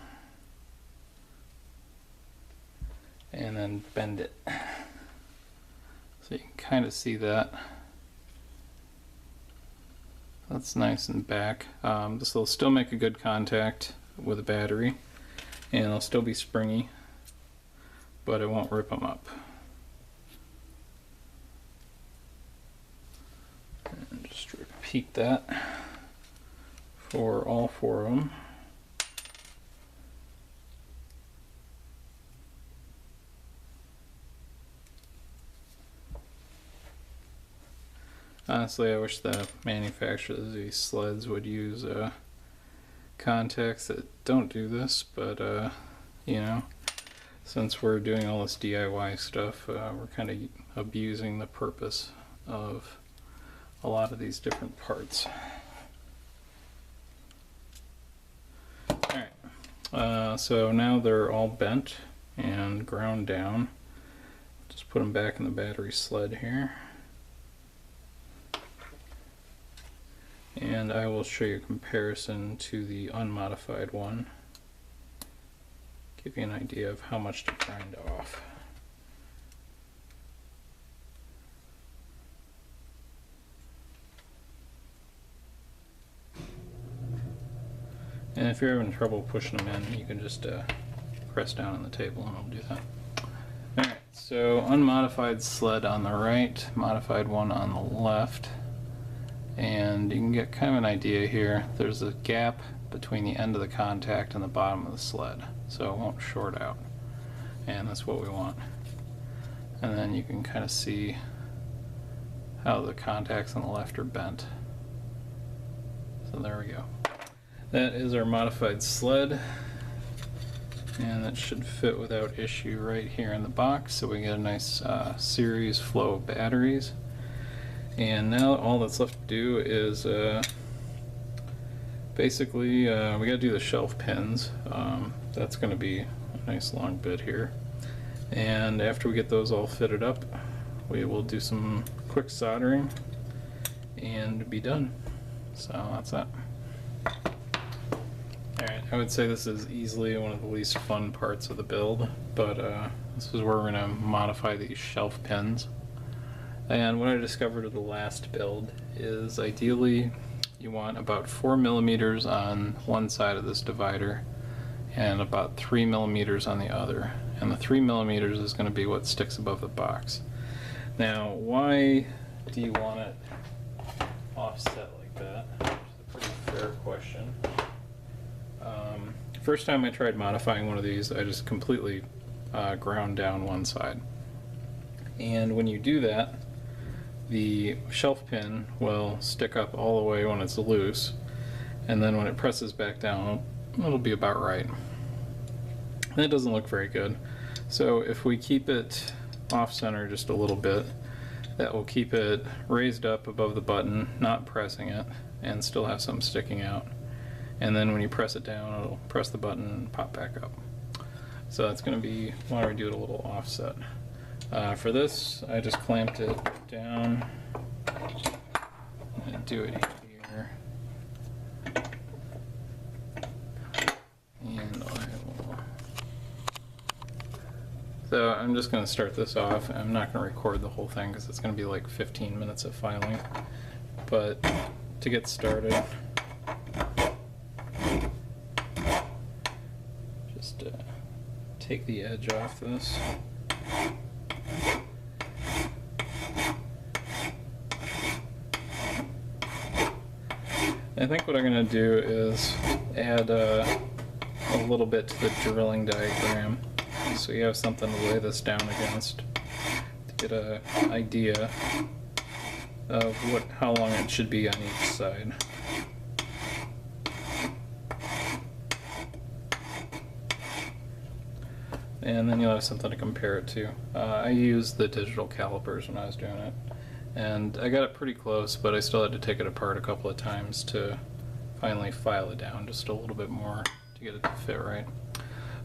and then bend it. So you can kind of see that. That's nice and back. This will still make a good contact with the battery, and it'll still be springy, but it won't rip them up. And just repeat that for all four of them. Honestly, I wish the manufacturers of these sleds would use contacts that don't do this, but since we're doing all this DIY stuff, we're kind of abusing the purpose of a lot of these different parts. Alright, so now they're all bent and ground down. Just put them back in the battery sled here. and I will show you a comparison to the unmodified one, give you an idea of how much to grind off. And if you're having trouble pushing them in, you can just press down on the table and it'll do that. Alright, so unmodified sled on the right, modified one on the left. And you can get kind of an idea here. There's a gap between the end of the contact and the bottom of the sled, so it won't short out. And that's what we want. And then you can kind of see how the contacts on the left are bent. So there we go. That is our modified sled, and that should fit without issue right here in the box, so we get a nice series flow of batteries. And now all that's left to do is basically we got to do the shelf pins. That's going to be a nice long bit here, and after we get those all fitted up, we will do some quick soldering and be done. So that's that. Alright, I would say this is easily one of the least fun parts of the build, but this is where we're going to modify these shelf pins. And what I discovered with the last build is ideally you want about 4 millimeters on one side of this divider and about 3 millimeters on the other. And the 3 millimeters is going to be what sticks above the box. Now, why do you want it offset like that? Which is a pretty fair question. First time I tried modifying one of these, I just completely ground down one side. And when you do that, the shelf pin will stick up all the way when it's loose, and then when it presses back down, it'll be about right. That doesn't look very good. So if we keep it off center just a little bit, that will keep it raised up above the button, not pressing it, and still have some sticking out. And then when you press it down, it'll press the button and pop back up. So that's going to be why we do it a little offset. For this, I just clamped it down and do it here. And I will. So I'm just going to start this off. I'm not going to record the whole thing because it's going to be like 15 minutes of filing. But to get started, just take the edge off this. I think what I'm going to do is add a little bit to the drilling diagram so you have something to lay this down against to get an idea of how long it should be on each side. And then you'll have something to compare it to. I used the digital calipers when I was doing it, and I got it pretty close, but I still had to take it apart a couple of times to finally file it down just a little bit more to get it to fit right.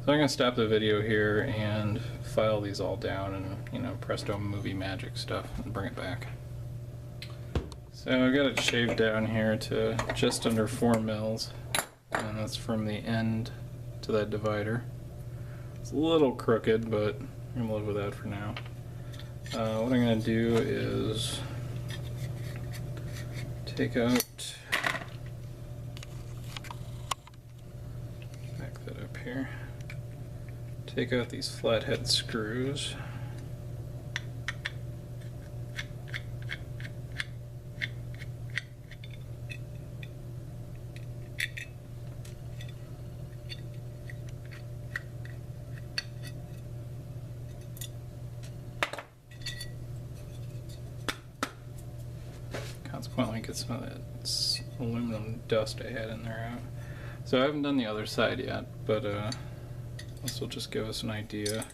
So I'm going to stop the video here and file these all down and, you know, presto movie magic stuff and bring it back. So I've got it shaved down here to just under 4 mils, and that's from the end to that divider. It's a little crooked, but I'm going to live with that for now. What I'm going to do is take out, back that up here, take out these flathead screws. Consequently, get some of that aluminum dust I had in there out. So I haven't done the other side yet, but this will just give us an idea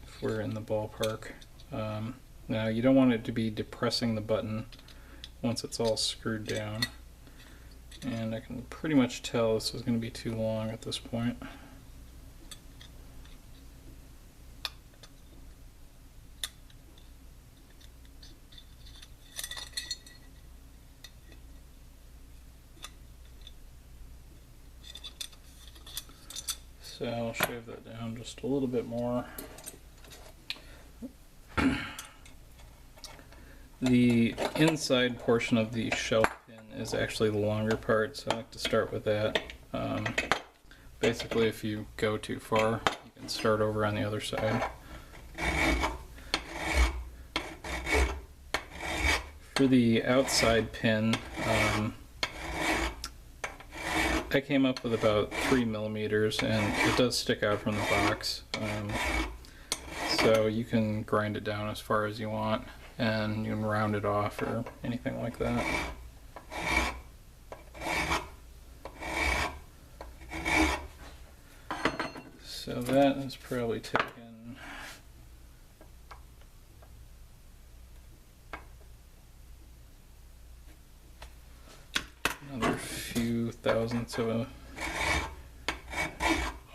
if we're in the ballpark. Now you don't want it to be depressing the button once it's all screwed down, and I can pretty much tell this is going to be too long at this point. So I'll shave that down just a little bit more. The inside portion of the shelf pin is actually the longer part, so I like to start with that. Basically, if you go too far, you can start over on the other side. For the outside pin, I came up with about 3 millimeters, and it does stick out from the box. So you can grind it down as far as you want, and you can round it off or anything like that. So that is probably taken another few thousandths of a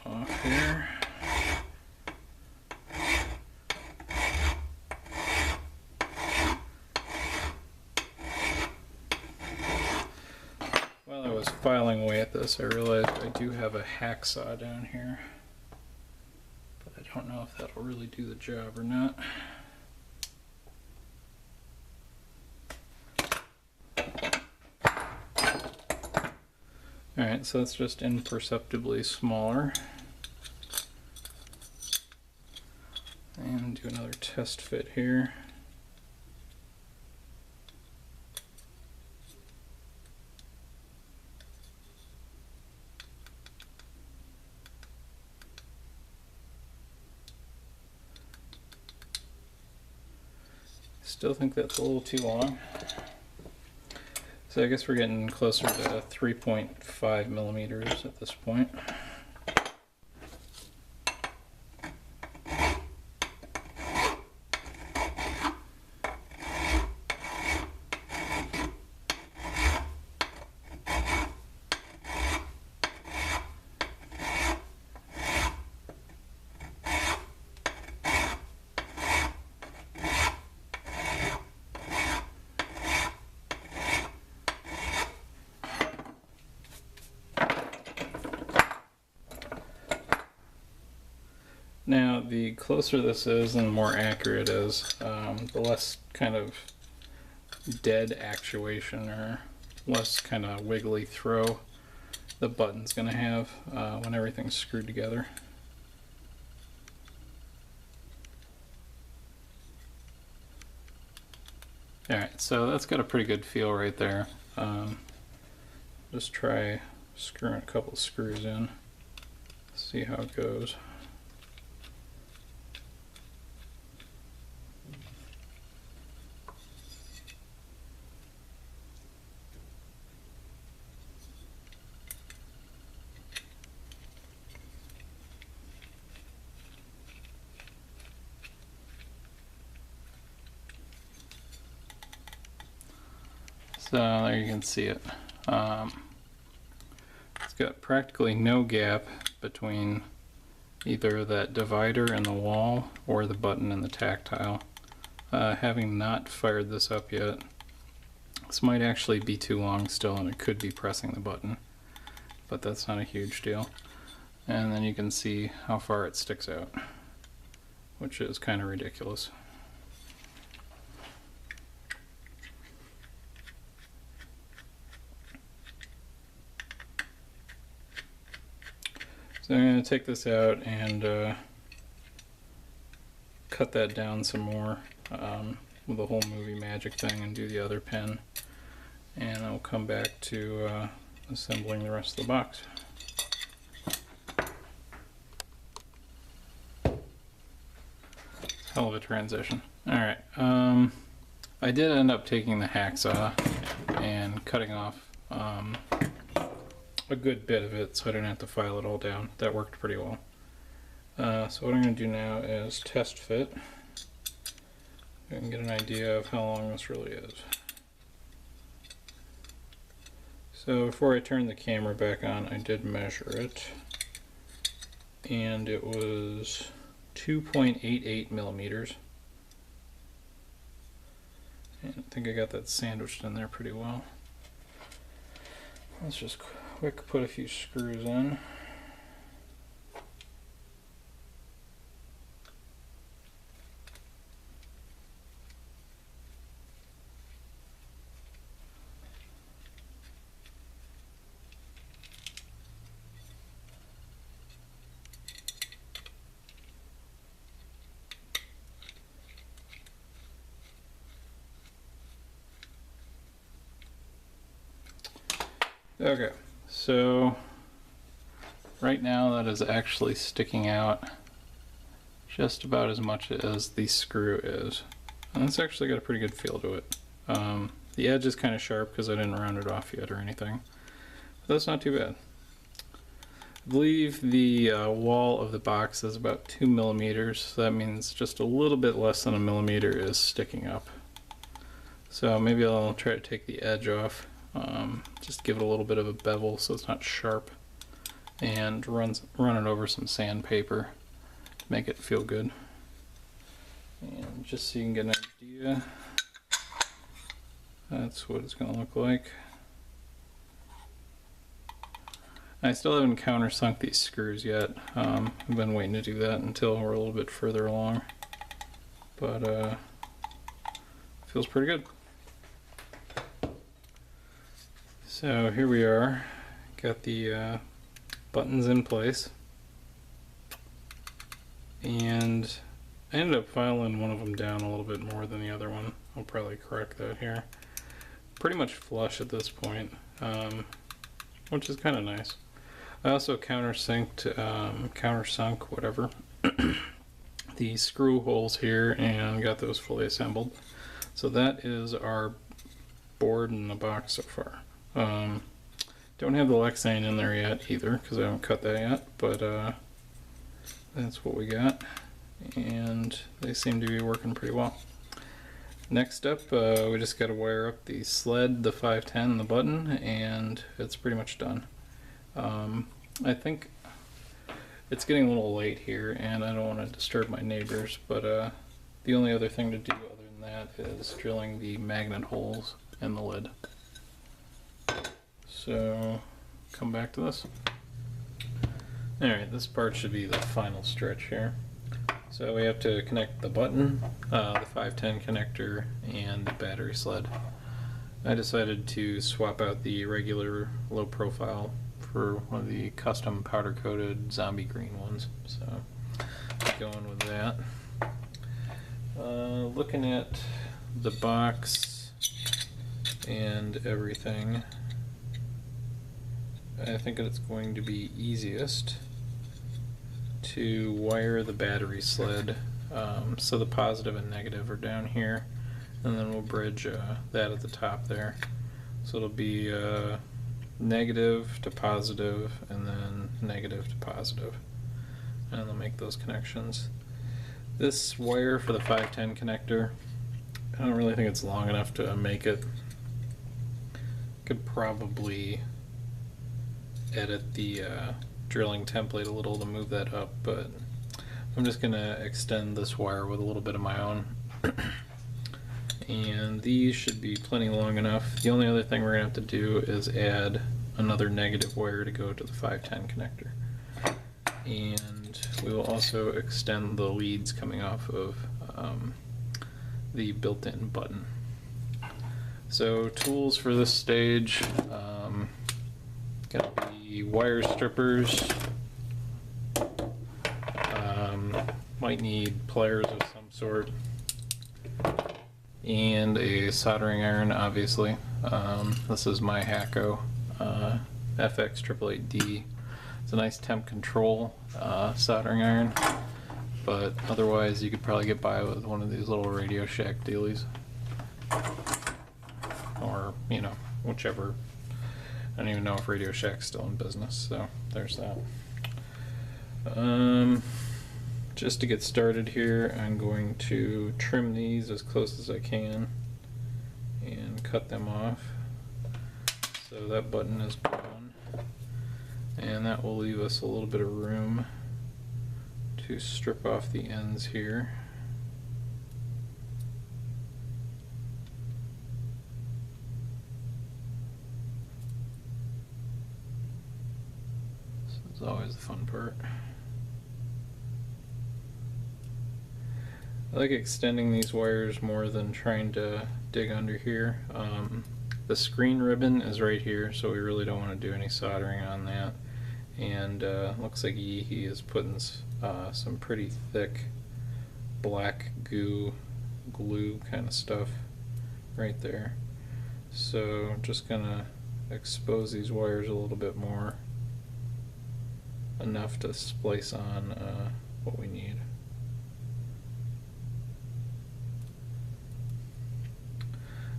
off here. While I was filing away at this, I realized I do have a hacksaw down here. I don't know if that'll really do the job or not. Alright, so that's just imperceptibly smaller. And do another test fit here. Still think that's a little too long. So I guess we're getting closer to 3.5 millimeters at this point. Now, the closer this is and the more accurate it is, the less kind of dead actuation or less kind of wiggly throw the button's going to have when everything's screwed together. Alright, so that's got a pretty good feel right there. Just try screwing a couple screws in, see how it goes. So there you can see it. It's got practically no gap between either that divider in the wall or the button and the tactile. Having not fired this up yet, this might actually be too long still and it could be pressing the button, but that's not a huge deal. And then you can see how far it sticks out, which is kind of ridiculous. So I'm going to take this out and cut that down some more with the whole movie magic thing and do the other pin. And I'll come back to assembling the rest of the box. Hell of a transition. Alright, I did end up taking the hacksaw and cutting off a good bit of it so I didn't have to file it all down. That worked pretty well. So what I'm going to do now is test fit. I can get an idea of how long this really is. So before I turn the camera back on, I did measure it, and it was 2.88 millimeters. And I think I got that sandwiched in there pretty well. Let's just quick put a few screws in. Okay, so right now that is actually sticking out just about as much as the screw is. And it's actually got a pretty good feel to it. The edge is kind of sharp because I didn't round it off yet or anything. But that's not too bad. I believe the wall of the box is about 2 millimeters, so that means just a little bit less than a millimeter is sticking up. So maybe I'll try to take the edge off, just give it a little bit of a bevel so it's not sharp, and run it over some sandpaper to make it feel good. And just so you can get an idea, that's what it's going to look like. I still haven't countersunk these screws yet. I've been waiting to do that until we're a little bit further along. But feels pretty good. So here we are. Got the buttons in place. And I ended up filing one of them down a little bit more than the other one. I'll probably correct that here. Pretty much flush at this point, which is kind of nice. I also countersunk whatever the screw holes here and got those fully assembled. So that is our board in the box so far. Don't have the Lexane in there yet either because I haven't cut that yet, but that's what we got, and they seem to be working pretty well. Next up, we just got to wire up the sled, the 510, and the button, and it's pretty much done. I think it's getting a little late here, and I don't want to disturb my neighbors, but the only other thing to do other than that is drilling the magnet holes in the lid. So, come back to this. Alright, this part should be the final stretch here. So we have to connect the button, the 510 connector, and the battery sled. I decided to swap out the regular low profile for one of the custom powder coated zombie green ones. So going with that. Looking at the box and everything, I think it's going to be easiest to wire the battery sled, so the positive and negative are down here, and then we'll bridge that at the top there. So it'll be negative to positive and then negative to positive, and they'll make those connections. This wire for the 510 connector, I don't really think it's long enough to make it. Could probably edit the drilling template a little to move that up, but I'm just going to extend this wire with a little bit of my own. And these should be plenty long enough. The only other thing we're going to have to do is add another negative wire to go to the 510 connector. And we will also extend the leads coming off of the built-in button. So tools for this stage, gonna be wire strippers, might need pliers of some sort, and a soldering iron, obviously. This is my Hacko SX350J. It's a nice temp control soldering iron, but otherwise you could probably get by with one of these little Radio Shack dealies, or you know, whichever. I don't even know if Radio Shack's still in business, so there's that. Just to get started here, I'm going to trim these as close as I can and cut them off. So that button is gone, and that will leave us a little bit of room to strip off the ends here. This is always the fun part. I like extending these wires more than trying to dig under here. The screen ribbon is right here, so we really don't want to do any soldering on that. And looks like Yeehee is putting some pretty thick black glue kind of stuff right there. So just gonna expose these wires a little bit more, enough to splice on what we need.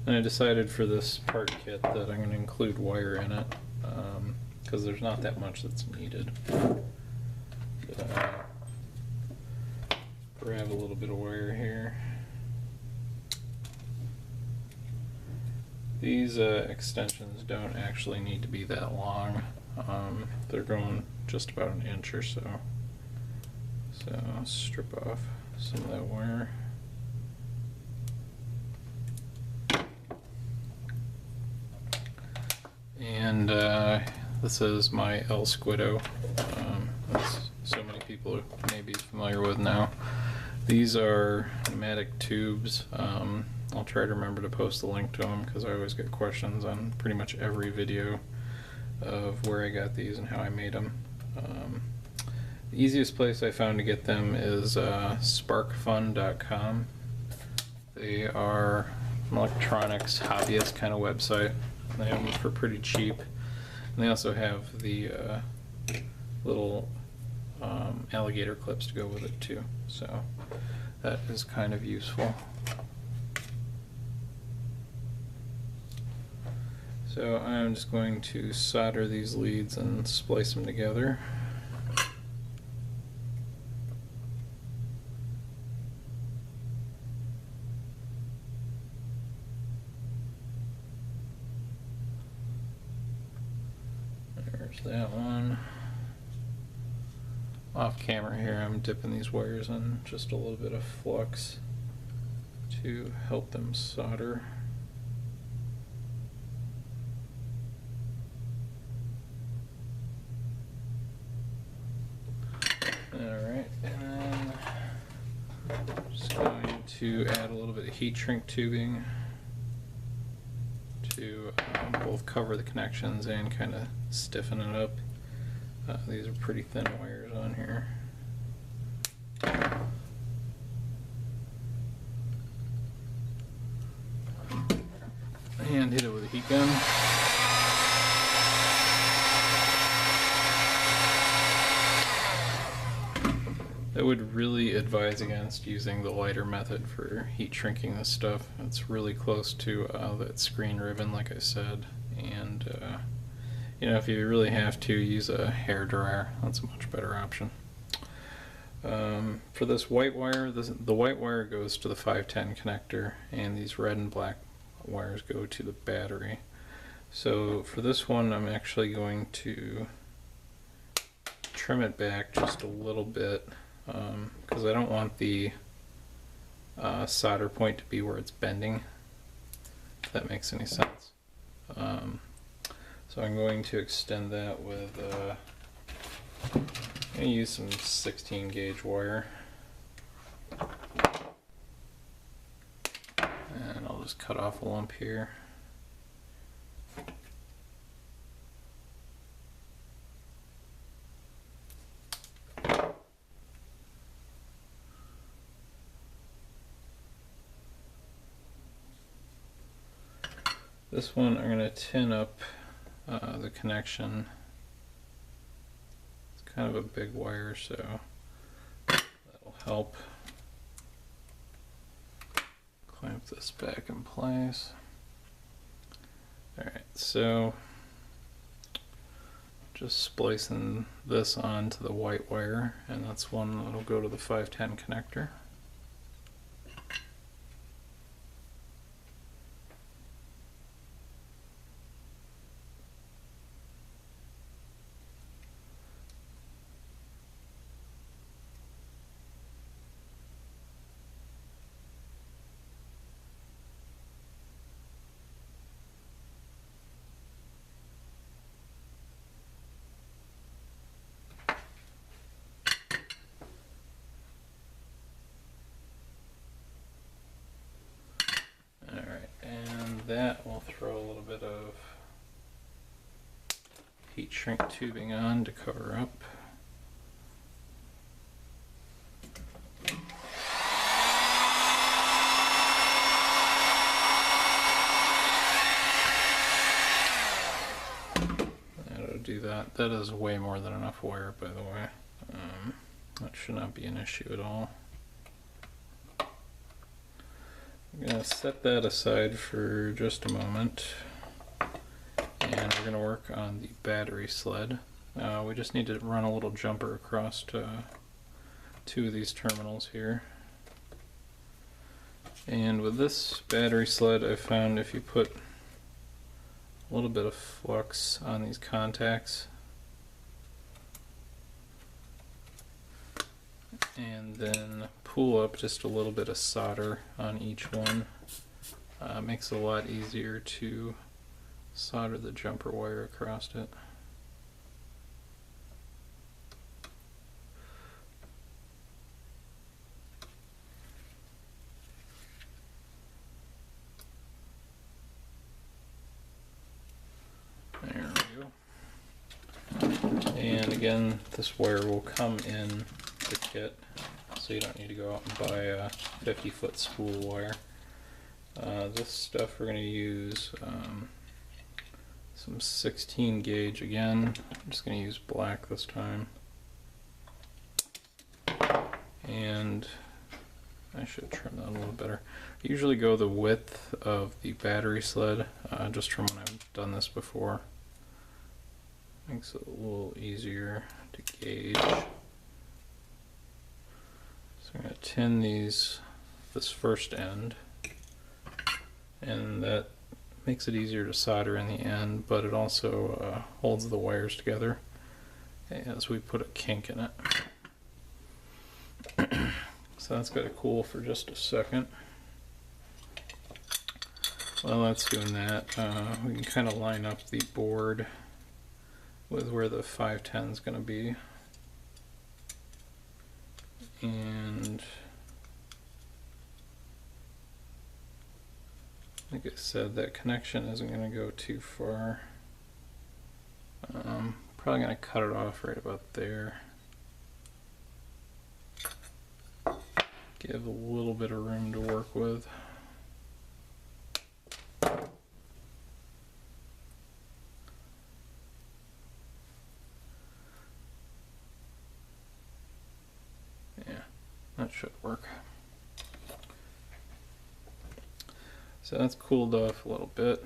And I decided for this part kit that I'm going to include wire in it, because there's not that much that's needed. Grab a little bit of wire here. These extensions don't actually need to be that long. They're going just about an inch or so. So I'll strip off some of that wire. And this is my El Squido, as so many people may be familiar with now. These are pneumatic tubes. I'll try to remember to post a link to them because I always get questions on pretty much every video of where I got these and how I made them. The easiest place I found to get them is sparkfun.com. They are an electronics hobbyist kind of website. They have them for pretty cheap. And they also have the little alligator clips to go with it too. So that is kind of useful. So I'm just going to solder these leads and splice them together. There's that one. Off camera here, I'm dipping these wires in just a little bit of flux to help them solder. Alright, and then I'm just going to add a little bit of heat shrink tubing to both cover the connections and kind of stiffen it up. These are pretty thin wires on here. And hit it with a heat gun. I would really advise against using the lighter method for heat shrinking this stuff. It's really close to that screen ribbon, like I said, and you know, if you really have to, use a hair dryer. That's a much better option. For this white wire, the white wire goes to the 510 connector, and these red and black wires go to the battery. So for this one, I'm actually going to trim it back just a little bit, because I don't want the solder point to be where it's bending, if that makes any sense. So I'm going to extend that with, I'm going to use some 16 gauge wire. And I'll just cut off a lump here. This one I'm going to tin up the connection. It's kind of a big wire, so that'll help. Clamp this back in place. Alright, so just splicing this onto the white wire, and that's one that'll go to the 510 connector. That will throw a little bit of heat shrink tubing on to cover up. that. That is way more than enough wire, by the way. That should not be an issue at all. I'm going to set that aside for just a moment, and we're going to work on the battery sled. We just need to run a little jumper across to two of these terminals here. And with this battery sled, I found if you put a little bit of flux on these contacts and then pull up just a little bit of solder on each one, makes it a lot easier to solder the jumper wire across it. There we go. And again, this wire will come in the kit, so you don't need to go out and buy a 50-foot spool wire. This stuff we're going to use some 16 gauge again. I'm just going to use black this time. And I should trim that a little better. I usually go the width of the battery sled, just from when I've done this before. Makes it a little easier to gauge. So I'm going to tin this first end, and that makes it easier to solder in the end, but it also holds the wires together as we put a kink in it. So that's got to cool for just a second. While that's doing that, we can kind of line up the board with where the 510 is going to be. And like I said, that connection isn't going to go too far. Probably going to cut it off right about there. Give a little bit of room to work with. Yeah, that should work. So that's cooled off a little bit.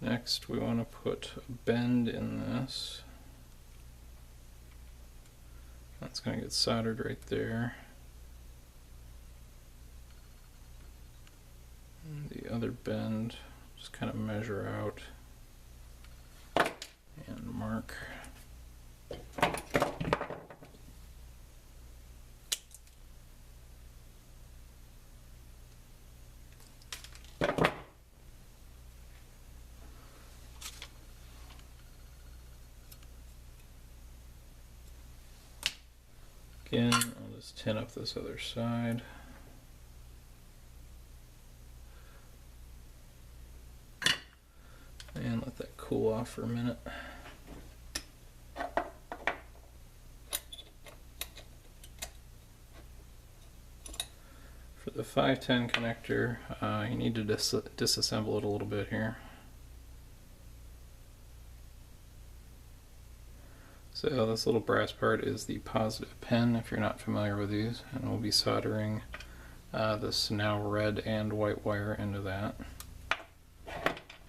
Next we want to put a bend in this. That's going to get soldered right there. And the other bend, just kind of measure out and mark. Again, I'll just tin up this other side. And let that cool off for a minute. For the 510 connector, you need to disassemble it a little bit here. So this little brass part is the positive pin, if you're not familiar with these, and we'll be soldering this now red and white wire into that.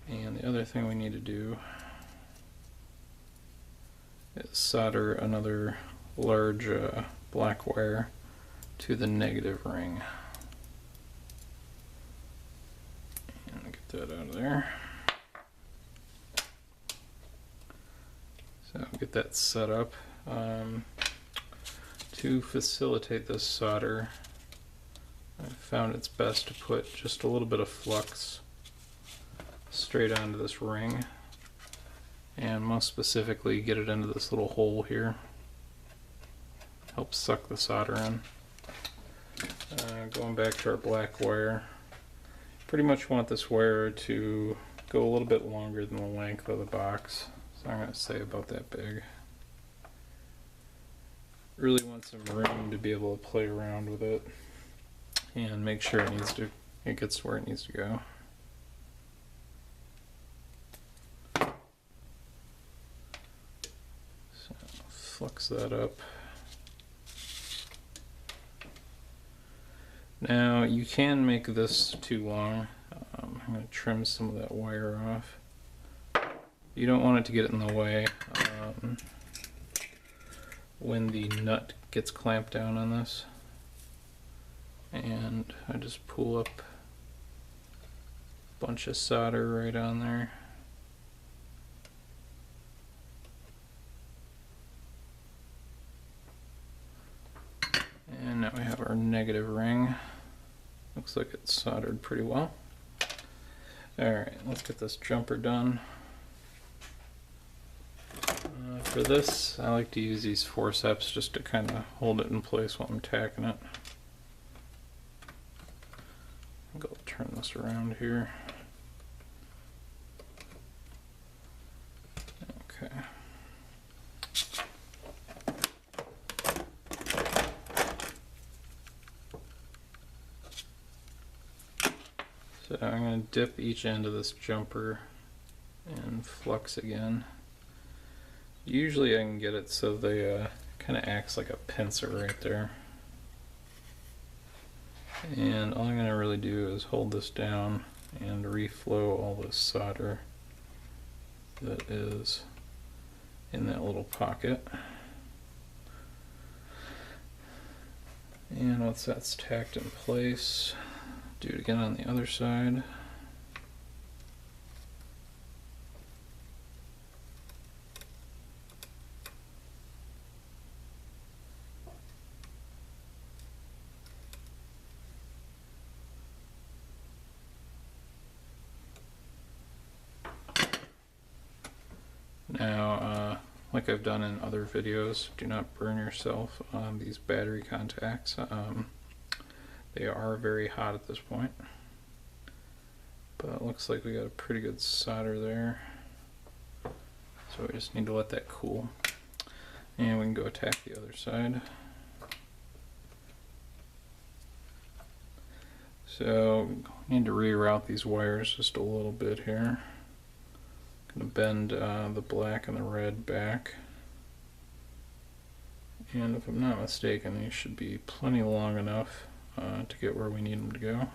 And the other thing we need to do is solder another large black wire to the negative ring. And get that out of there. So get that set up. To facilitate this solder, I found it's best to put just a little bit of flux straight onto this ring, and most specifically get it into this little hole here. Helps suck the solder in. Going back to our black wire, pretty much want this wire to go a little bit longer than the length of the box. So I'm going to say about that big. Really want some room to be able to play around with it and make sure it gets to where it needs to go. flux that up. Now you can make this too long. I'm going to trim some of that wire off. You don't want it to get in the way when the nut gets clamped down on this. And I just pull up a bunch of solder right on there. And now we have our negative ring. Looks like it's soldered pretty well. Alright, let's get this jumper done. For this, I like to use these forceps just to kind of hold it in place while I'm tacking it. I think I'll turn this around here. Okay. So I'm going to dip each end of this jumper and flux again. Usually I can get it so they kind of acts like a pincer right there. And all I'm going to really do is hold this down and reflow all this solder that is in that little pocket. And once that's tacked in place, do it again on the other side. Now, like I've done in other videos, do not burn yourself on these battery contacts. They are very hot at this point, but it looks like we got a pretty good solder there. So we just need to let that cool, and we can go attack the other side. So we need to reroute these wires just a little bit here. Going to bend the black and the red back, and if I'm not mistaken, these should be plenty long enough to get where we need them to go.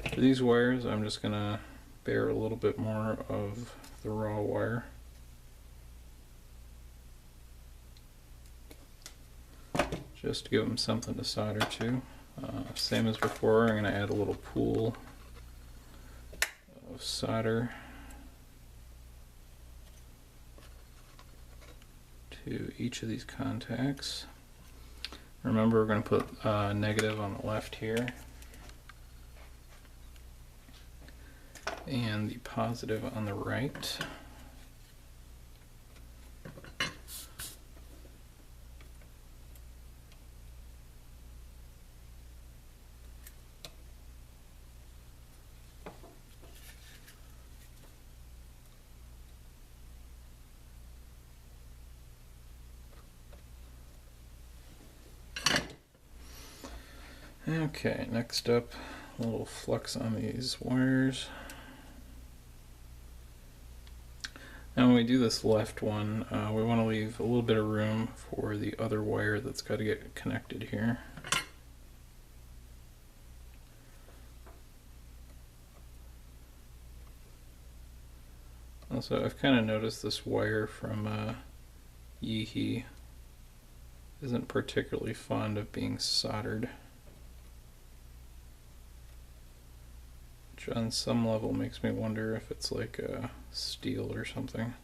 For these wires, I'm just going to bare a little bit more of the raw wire. Just to give them something to solder to. Same as before, I'm going to add a little pool of solder to each of these contacts. Remember, we're going to put negative on the left here and the positive on the right. Okay, next up, a little flux on these wires. Now when we do this left one, we want to leave a little bit of room for the other wire that's got to get connected here. Also, I've kind of noticed this wire from Yeehee isn't particularly fond of being soldered, which on some level makes me wonder if it's like steel or something.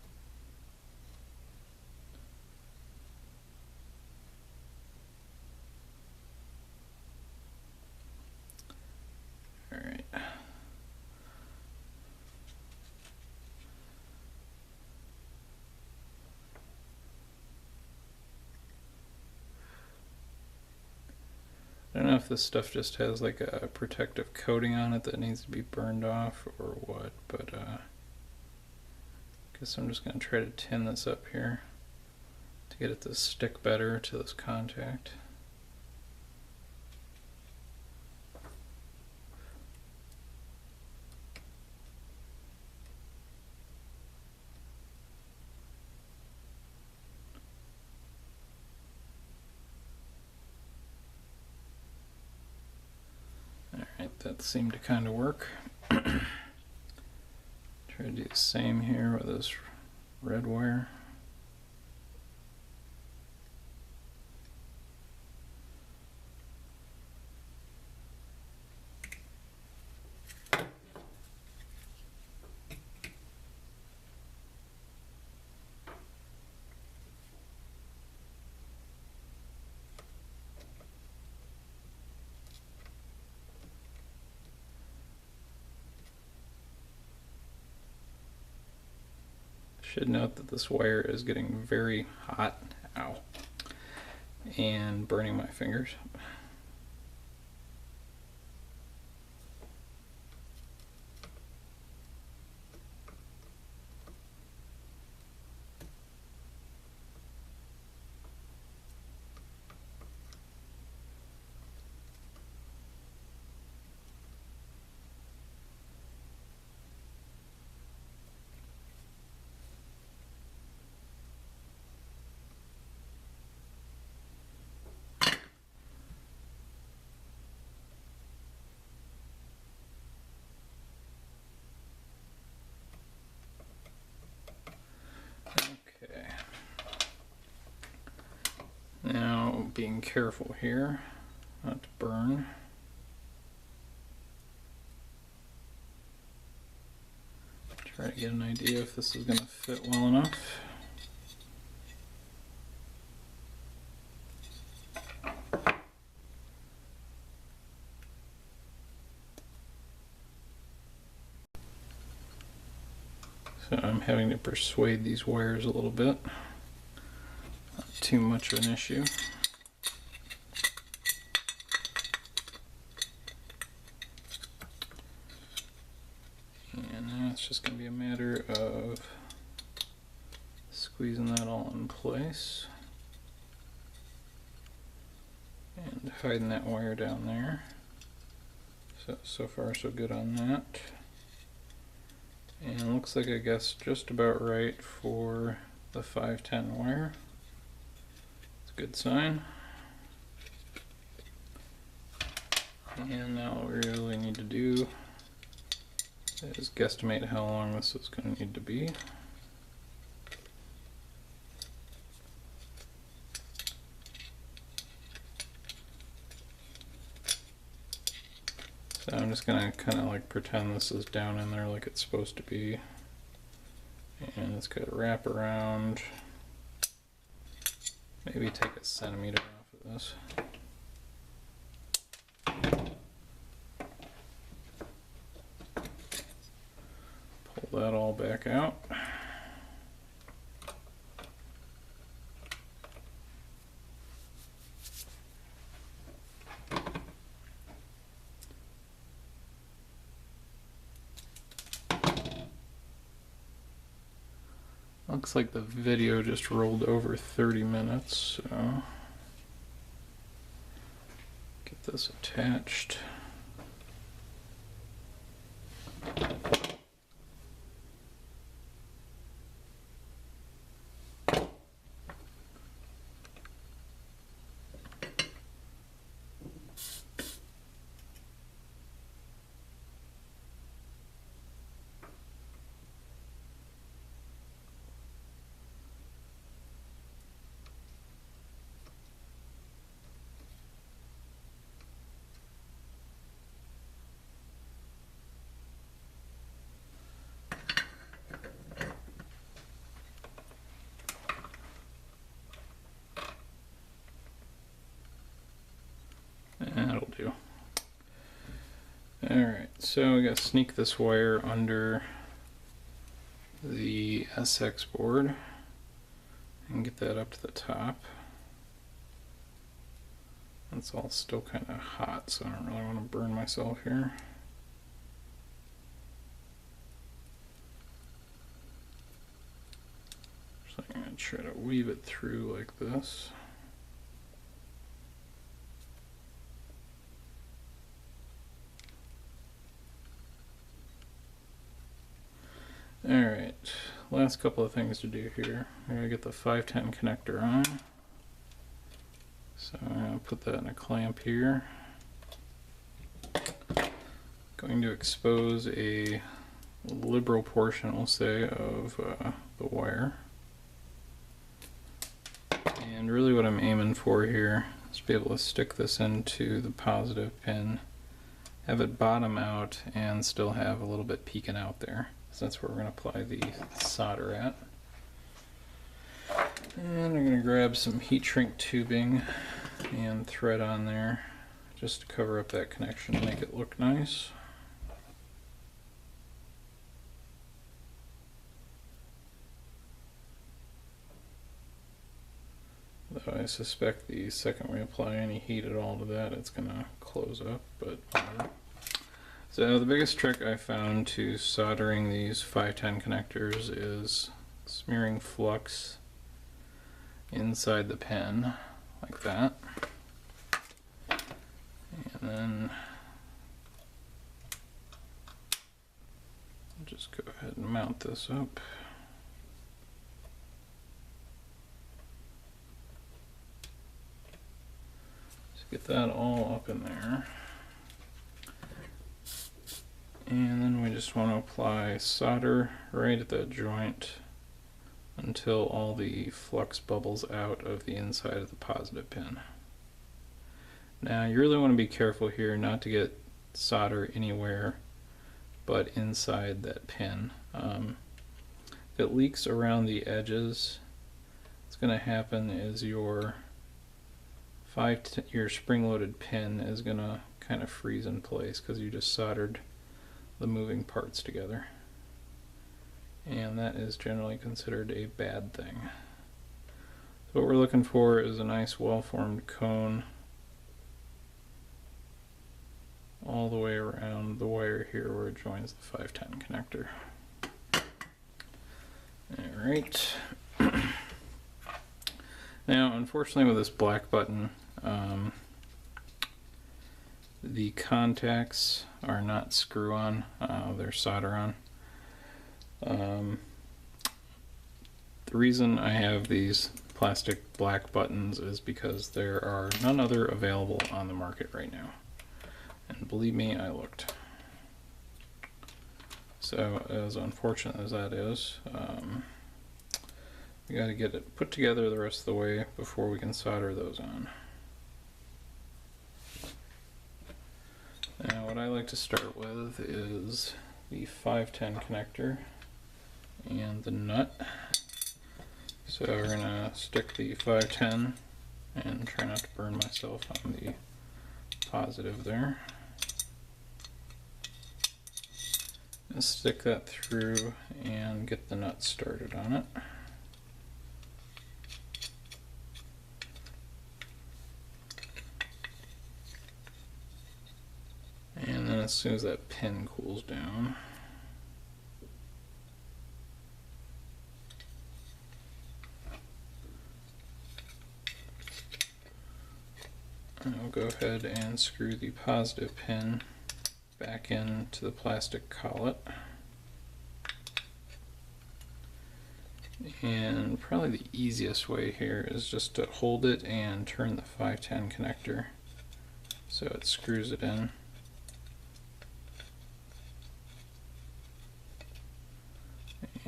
Alright. I don't know if this stuff just has like a protective coating on it that needs to be burned off or what, but I guess I'm just going to try to tin this up here to get it to stick better to this contact. that seemed to kind of work. Try to do the same here with this red wire. Should note that this wire is getting very hot, ow, and burning my fingers. Okay. Now, being careful here, not to burn. Try to get an idea if this is going to fit well enough. So I'm having to persuade these wires a little bit. Not too much of an issue. And now it's just going to be a matter of squeezing that all in place and hiding that wire down there. So far so good on that. And it looks like, I guess, just about right for the 510 wire. It's a good sign. And now what we really need to do is guesstimate how long this is going to need to be. So I'm just going to kind of like pretend this is down in there like it's supposed to be. And it's going to wrap around. Maybe take a centimeter off of this. Pull that all back out. Looks like the video just rolled over 30 minutes, so get this attached. That'll do. Alright, so we gotta sneak this wire under the SX board and get that up to the top. It's all still kind of hot, so I don't really want to burn myself here. So I'm going to try to weave it through like this. Alright, last couple of things to do here. I'm going to get the 510 connector on. So I'm going to put that in a clamp here. Going to expose a liberal portion, we'll say, of the wire. And really what I'm aiming for here is to be able to stick this into the positive pin, have it bottom out, and still have a little bit peeking out there. So that's where we're going to apply the solder at. And I'm going to grab some heat shrink tubing and thread on there just to cover up that connection and make it look nice. Though I suspect the second we apply any heat at all to that, it's going to close up, but whatever. So the biggest trick I found to soldering these 510 connectors is smearing flux inside the pin, like that. And then I'll just go ahead and mount this up. Get that all up in there. And then we just want to apply solder right at that joint until all the flux bubbles out of the inside of the positive pin. Now you really want to be careful here not to get solder anywhere but inside that pin. If it leaks around the edges, what's going to happen is your spring-loaded pin is going to kind of freeze in place because you just soldered the moving parts together. And that is generally considered a bad thing. So what we're looking for is a nice well-formed cone all the way around the wire here where it joins the 510 connector. Alright. Now unfortunately with this black button, the contacts are not screw-on, they're solder-on. The reason I have these plastic black buttons is because there are none other available on the market right now. And believe me, I looked. So as unfortunate as that is, we got to get it put together the rest of the way before we can solder those on. Now what I like to start with is the 510 connector and the nut. So we're going to stick the 510 and try not to burn myself on the positive there. And stick that through and get the nut started on it. And then as soon as that pin cools down, I'll go ahead and screw the positive pin back into the plastic collet. And probably the easiest way here is just to hold it and turn the 510 connector so it screws it in.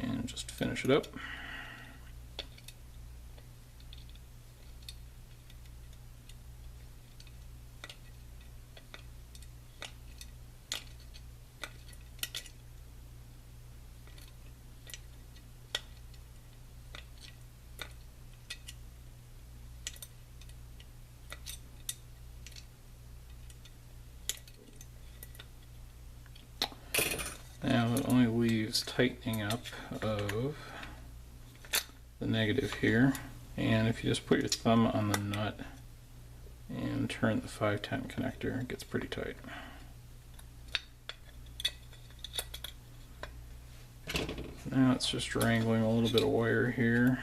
And just finish it up. Now it only leaves tightening up of the negative here, and if you just put your thumb on the nut and turn the 510 connector, it gets pretty tight. Now it's just wrangling a little bit of wire here.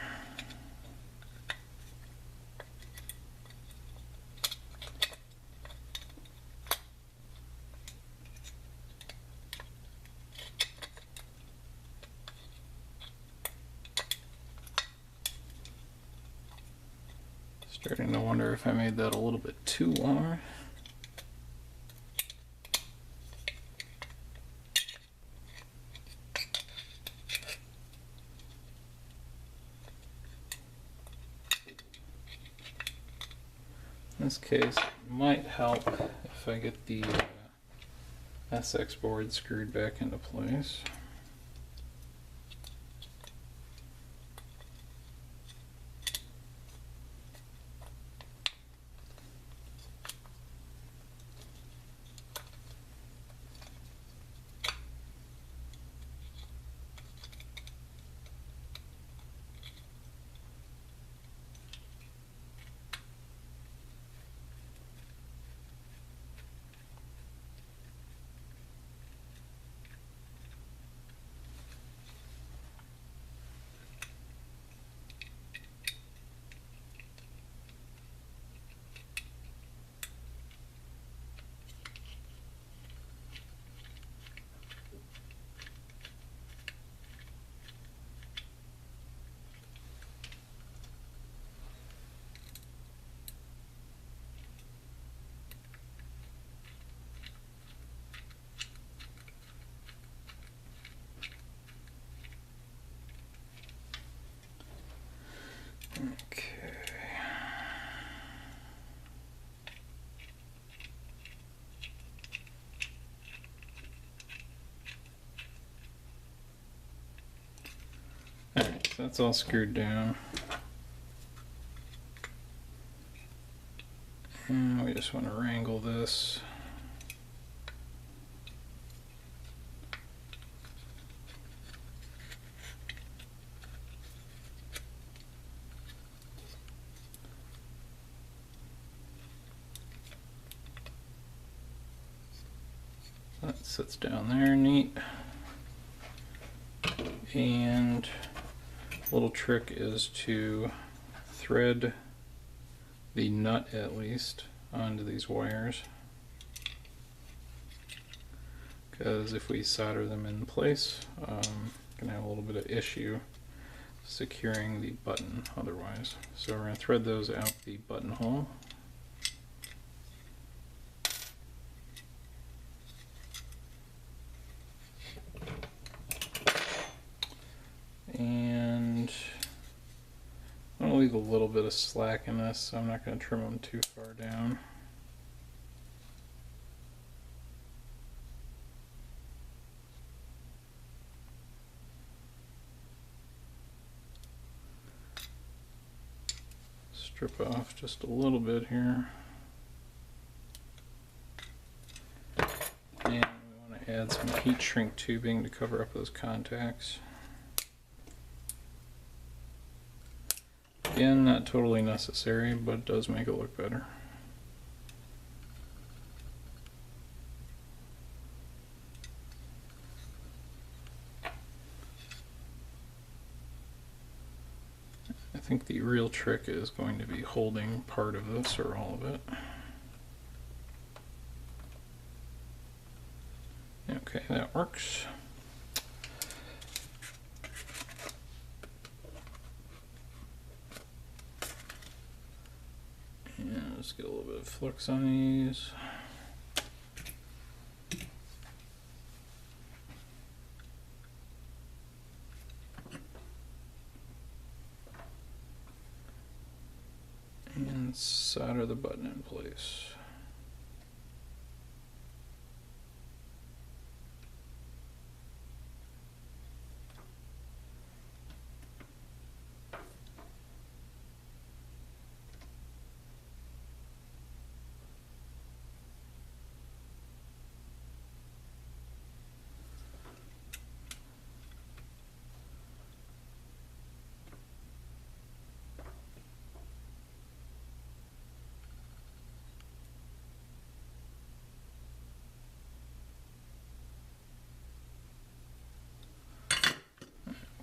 Starting to wonder if I made that a little bit too long. this case, it might help if I get the SX board screwed back into place. Okay. Alright, so that's all screwed down. And we just want to wrangle this. That sits down there neat. And a little trick is to thread the nut at least onto these wires, because if we solder them in place, gonna have a little bit of issue securing the button otherwise. So we're gonna thread those out the buttonhole. And I'm gonna leave a little bit of slack in this, so I'm not gonna trim them too far down. Strip off just a little bit here. And we want to add some heat shrink tubing to cover up those contacts. Again, not totally necessary, but it does make it look better. I think the real trick is going to be holding part of this or all of it. Okay, that works. And let's get a little bit of flux on these. And solder the button in place.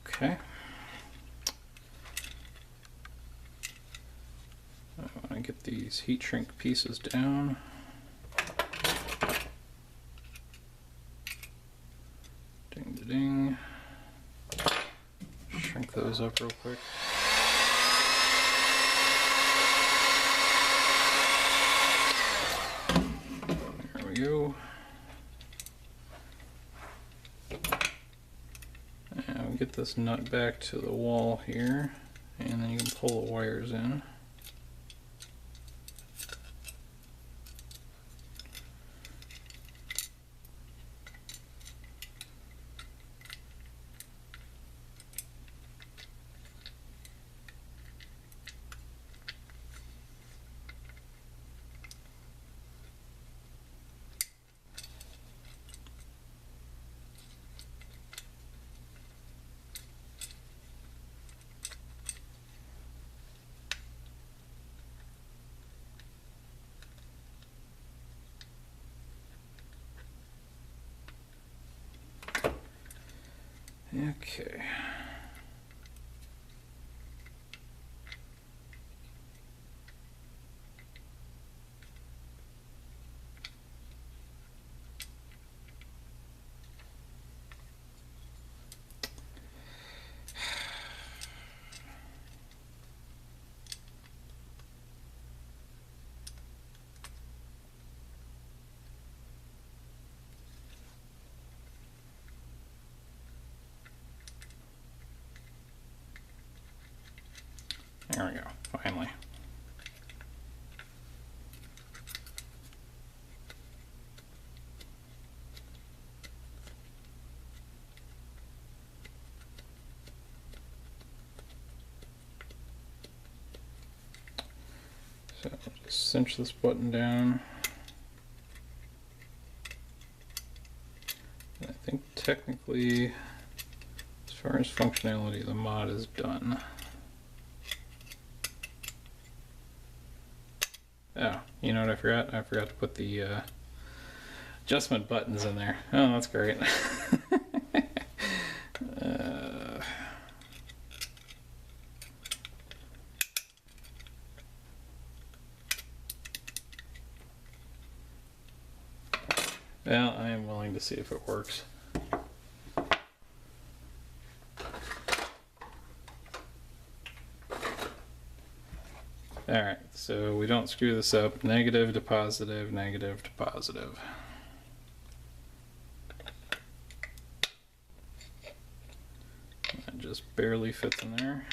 Okay. I want to get these heat shrink pieces down. Ding da ding. Shrink those up real quick. There we go. Get this nut back to the wall here, and then you can pull the wires in. Okay. There we go, finally. So just cinch this button down. And I think technically, as far as functionality, the mod is done. Oh, you know what I forgot? I forgot to put the adjustment buttons in there. Oh, that's great. Well, I am willing to see if it works. Alright, so we don't screw this up. Negative to positive, negative to positive. That just barely fits in there.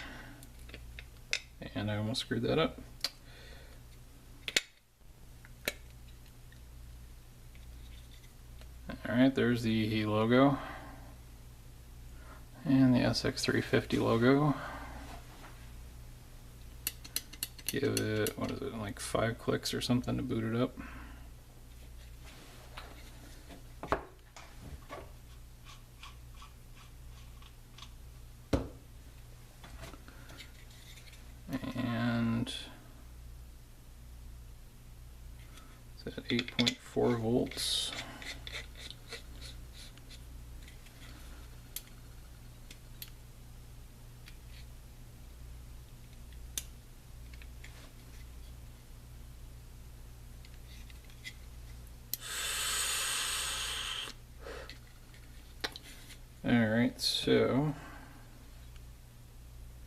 And I almost screwed that up. Alright, there's the logo. And the SX350 logo. Give it, what is it, like 5 clicks or something to boot it up. And it's at 8.4 volts. Alright, so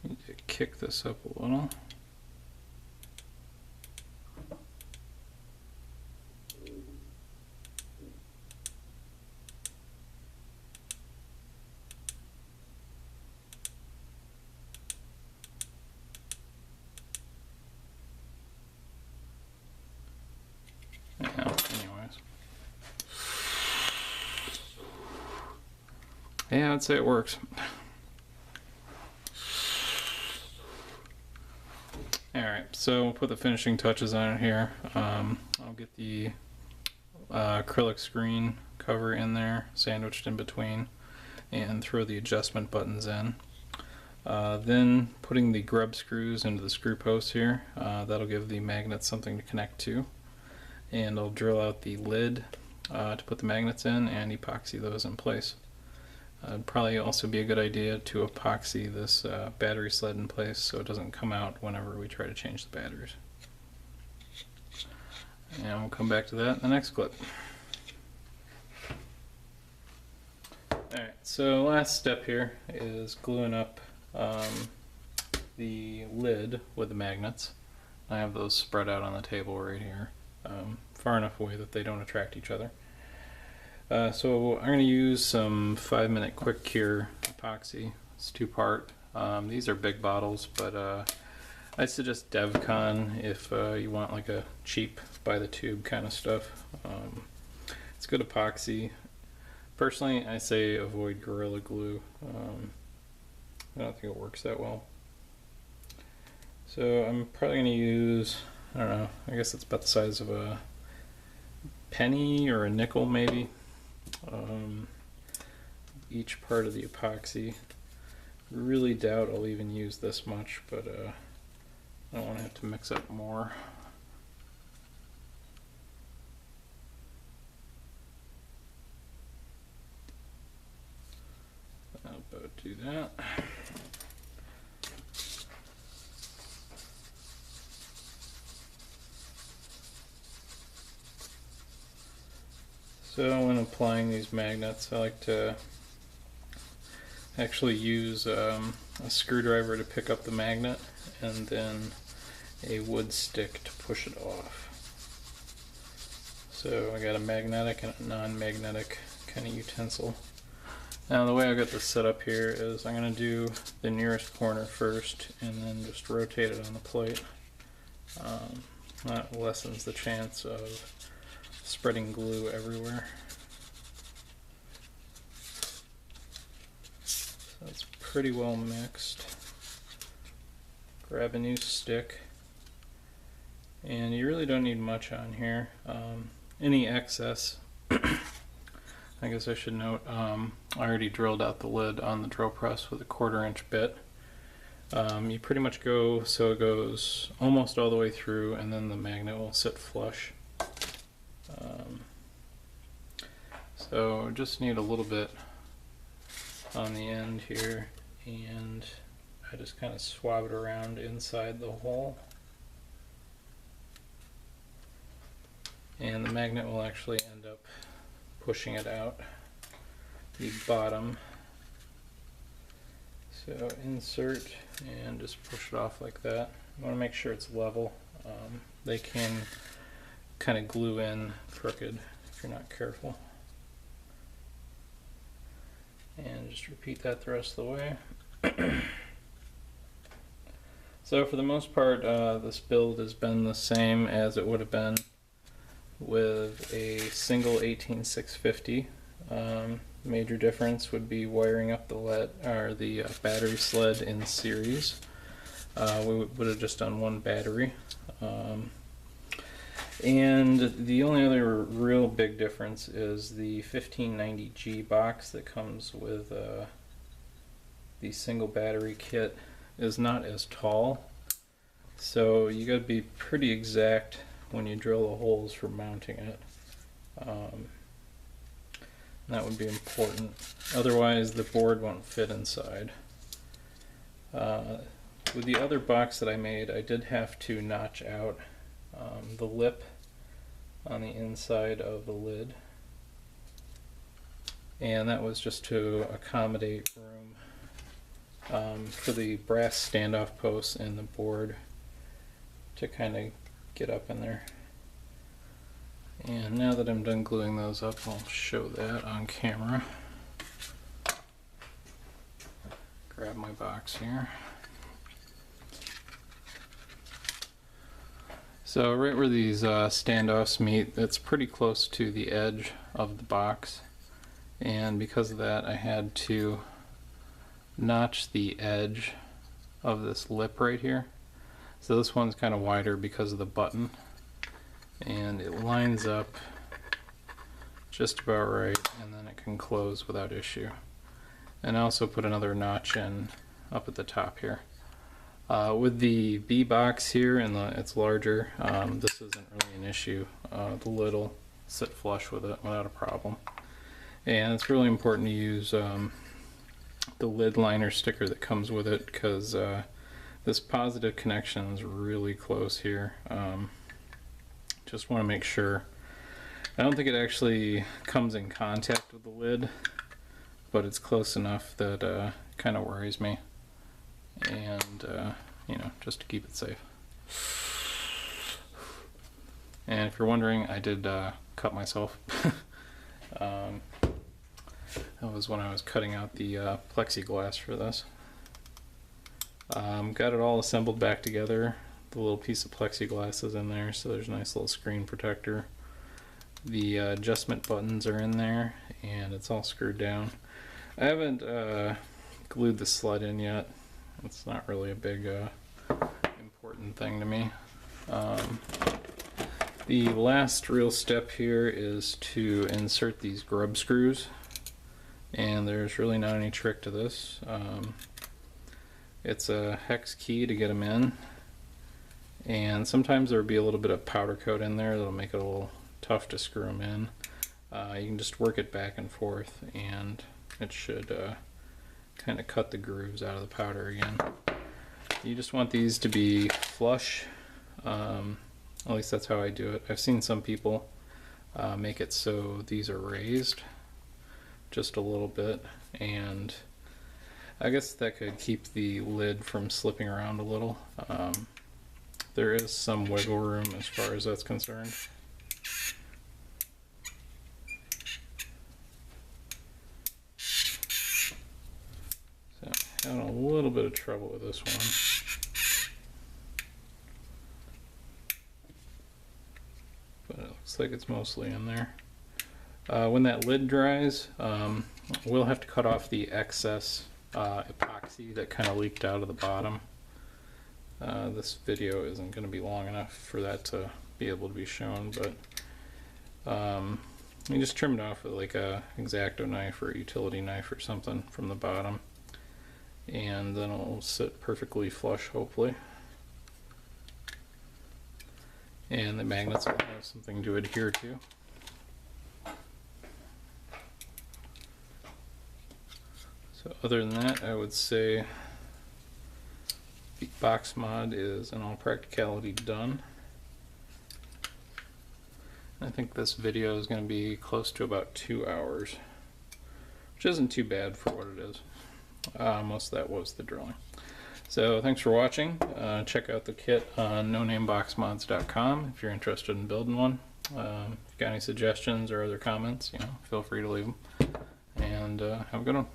need to kick this up a little. Yeah, I'd say it works. Alright, so we'll put the finishing touches on it here. I'll get the acrylic screen cover in there, sandwiched in between, and throw the adjustment buttons in. Then putting the grub screws into the screw post here, that'll give the magnets something to connect to. And I'll drill out the lid to put the magnets in and epoxy those in place. It'd probably also be a good idea to epoxy this battery sled in place so it doesn't come out whenever we try to change the batteries. And we'll come back to that in the next clip. Alright, so last step here is gluing up the lid with the magnets. I have those spread out on the table right here, far enough away that they don't attract each other. So I'm going to use some 5-minute quick cure epoxy. It's 2-part. These are big bottles, but I suggest DevCon if you want like a cheap by the tube kind of stuff. It's good epoxy. Personally, I say avoid Gorilla Glue. I don't think it works that well. So I'm probably going to use, I don't know, I guess it's about the size of a penny or a nickel maybe. Each part of the epoxy. Really doubt I'll even use this much, but I don't want to have to mix up more. About do that. So when applying these magnets, I like to actually use a screwdriver to pick up the magnet and then a wood stick to push it off. So I got a magnetic and a non-magnetic kind of utensil. Now the way I've got this set up here is I'm going to do the nearest corner first and then just rotate it on the plate. That lessens the chance of spreading glue everywhere. So it's pretty well mixed. Grab a new stick, and you really don't need much on here. Any excess, I guess I should note, I already drilled out the lid on the drill press with a 1/4 inch bit. You pretty much go so it goes almost all the way through, and then the magnet will sit flush. So just need a little bit on the end here, and I just kind of swab it around inside the hole. And the magnet will actually end up pushing it out the bottom. So insert and just push it off like that. You want to make sure it's level. They can kind of glue in crooked if you're not careful. And just repeat that the rest of the way. So for the most part, this build has been the same as it would have been with a single 18650. Major difference would be wiring up the lead or the battery sled in series. We would have just done one battery. And the only other real big difference is the 1590G box that comes with the single battery kit is not as tall. So you gotta be pretty exact when you drill the holes for mounting it. That would be important. Otherwise the board won't fit inside. With the other box that I made, I did have to notch out the lip on the inside of the lid, and that was just to accommodate room for the brass standoff posts and the board to kind of get up in there. And now that I'm done gluing those up, I'll show that on camera. Grab my box here. So right where these standoffs meet, it's pretty close to the edge of the box, and because of that I had to notch the edge of this lip right here. So this one's kind of wider because of the button, and it lines up just about right, and then it can close without issue. And I also put another notch in up at the top here. With the B box here, and it's larger, this isn't really an issue. The lid will sit flush with it without a problem. And it's really important to use the lid liner sticker that comes with it, because this positive connection is really close here. Just want to make sure. I don't think it actually comes in contact with the lid, but it's close enough that kind of worries me. And you know, just to keep it safe. And if you're wondering, I did cut myself. That was when I was cutting out the plexiglass for this. Got it all assembled back together. The little piece of plexiglass is in there, so there's a nice little screen protector. The adjustment buttons are in there, and it's all screwed down. I haven't glued the sled in yet. It's not really a big important thing to me. The last real step here is to insert these grub screws, and there's really not any trick to this. It's a hex key to get them in, and sometimes there will be a little bit of powder coat in there that'll make it a little tough to screw them in. You can just work it back and forth, and it should kind of cut the grooves out of the powder again. You just want these to be flush. At least that's how I do it. I've seen some people make it so these are raised just a little bit, and I guess that could keep the lid from slipping around a little. There is some wiggle room as far as that's concerned. So having a little bit of trouble with this one. But it looks like it's mostly in there. When that lid dries, we'll have to cut off the excess epoxy that kind of leaked out of the bottom. This video isn't going to be long enough for that to be able to be shown, but you just trim it off with like a X-Acto knife or a utility knife or something from the bottom, and then it'll sit perfectly flush, hopefully. And the magnets will have something to adhere to. So other than that, I would say the box mod is in all practicality done. I think this video is going to be close to about 2 hours, which isn't too bad for what it is. Most of that was the drilling. So thanks for watching. Check out the kit on nonameboxmods.com if you're interested in building one. If you've got any suggestions or other comments, feel free to leave them. And have a good one.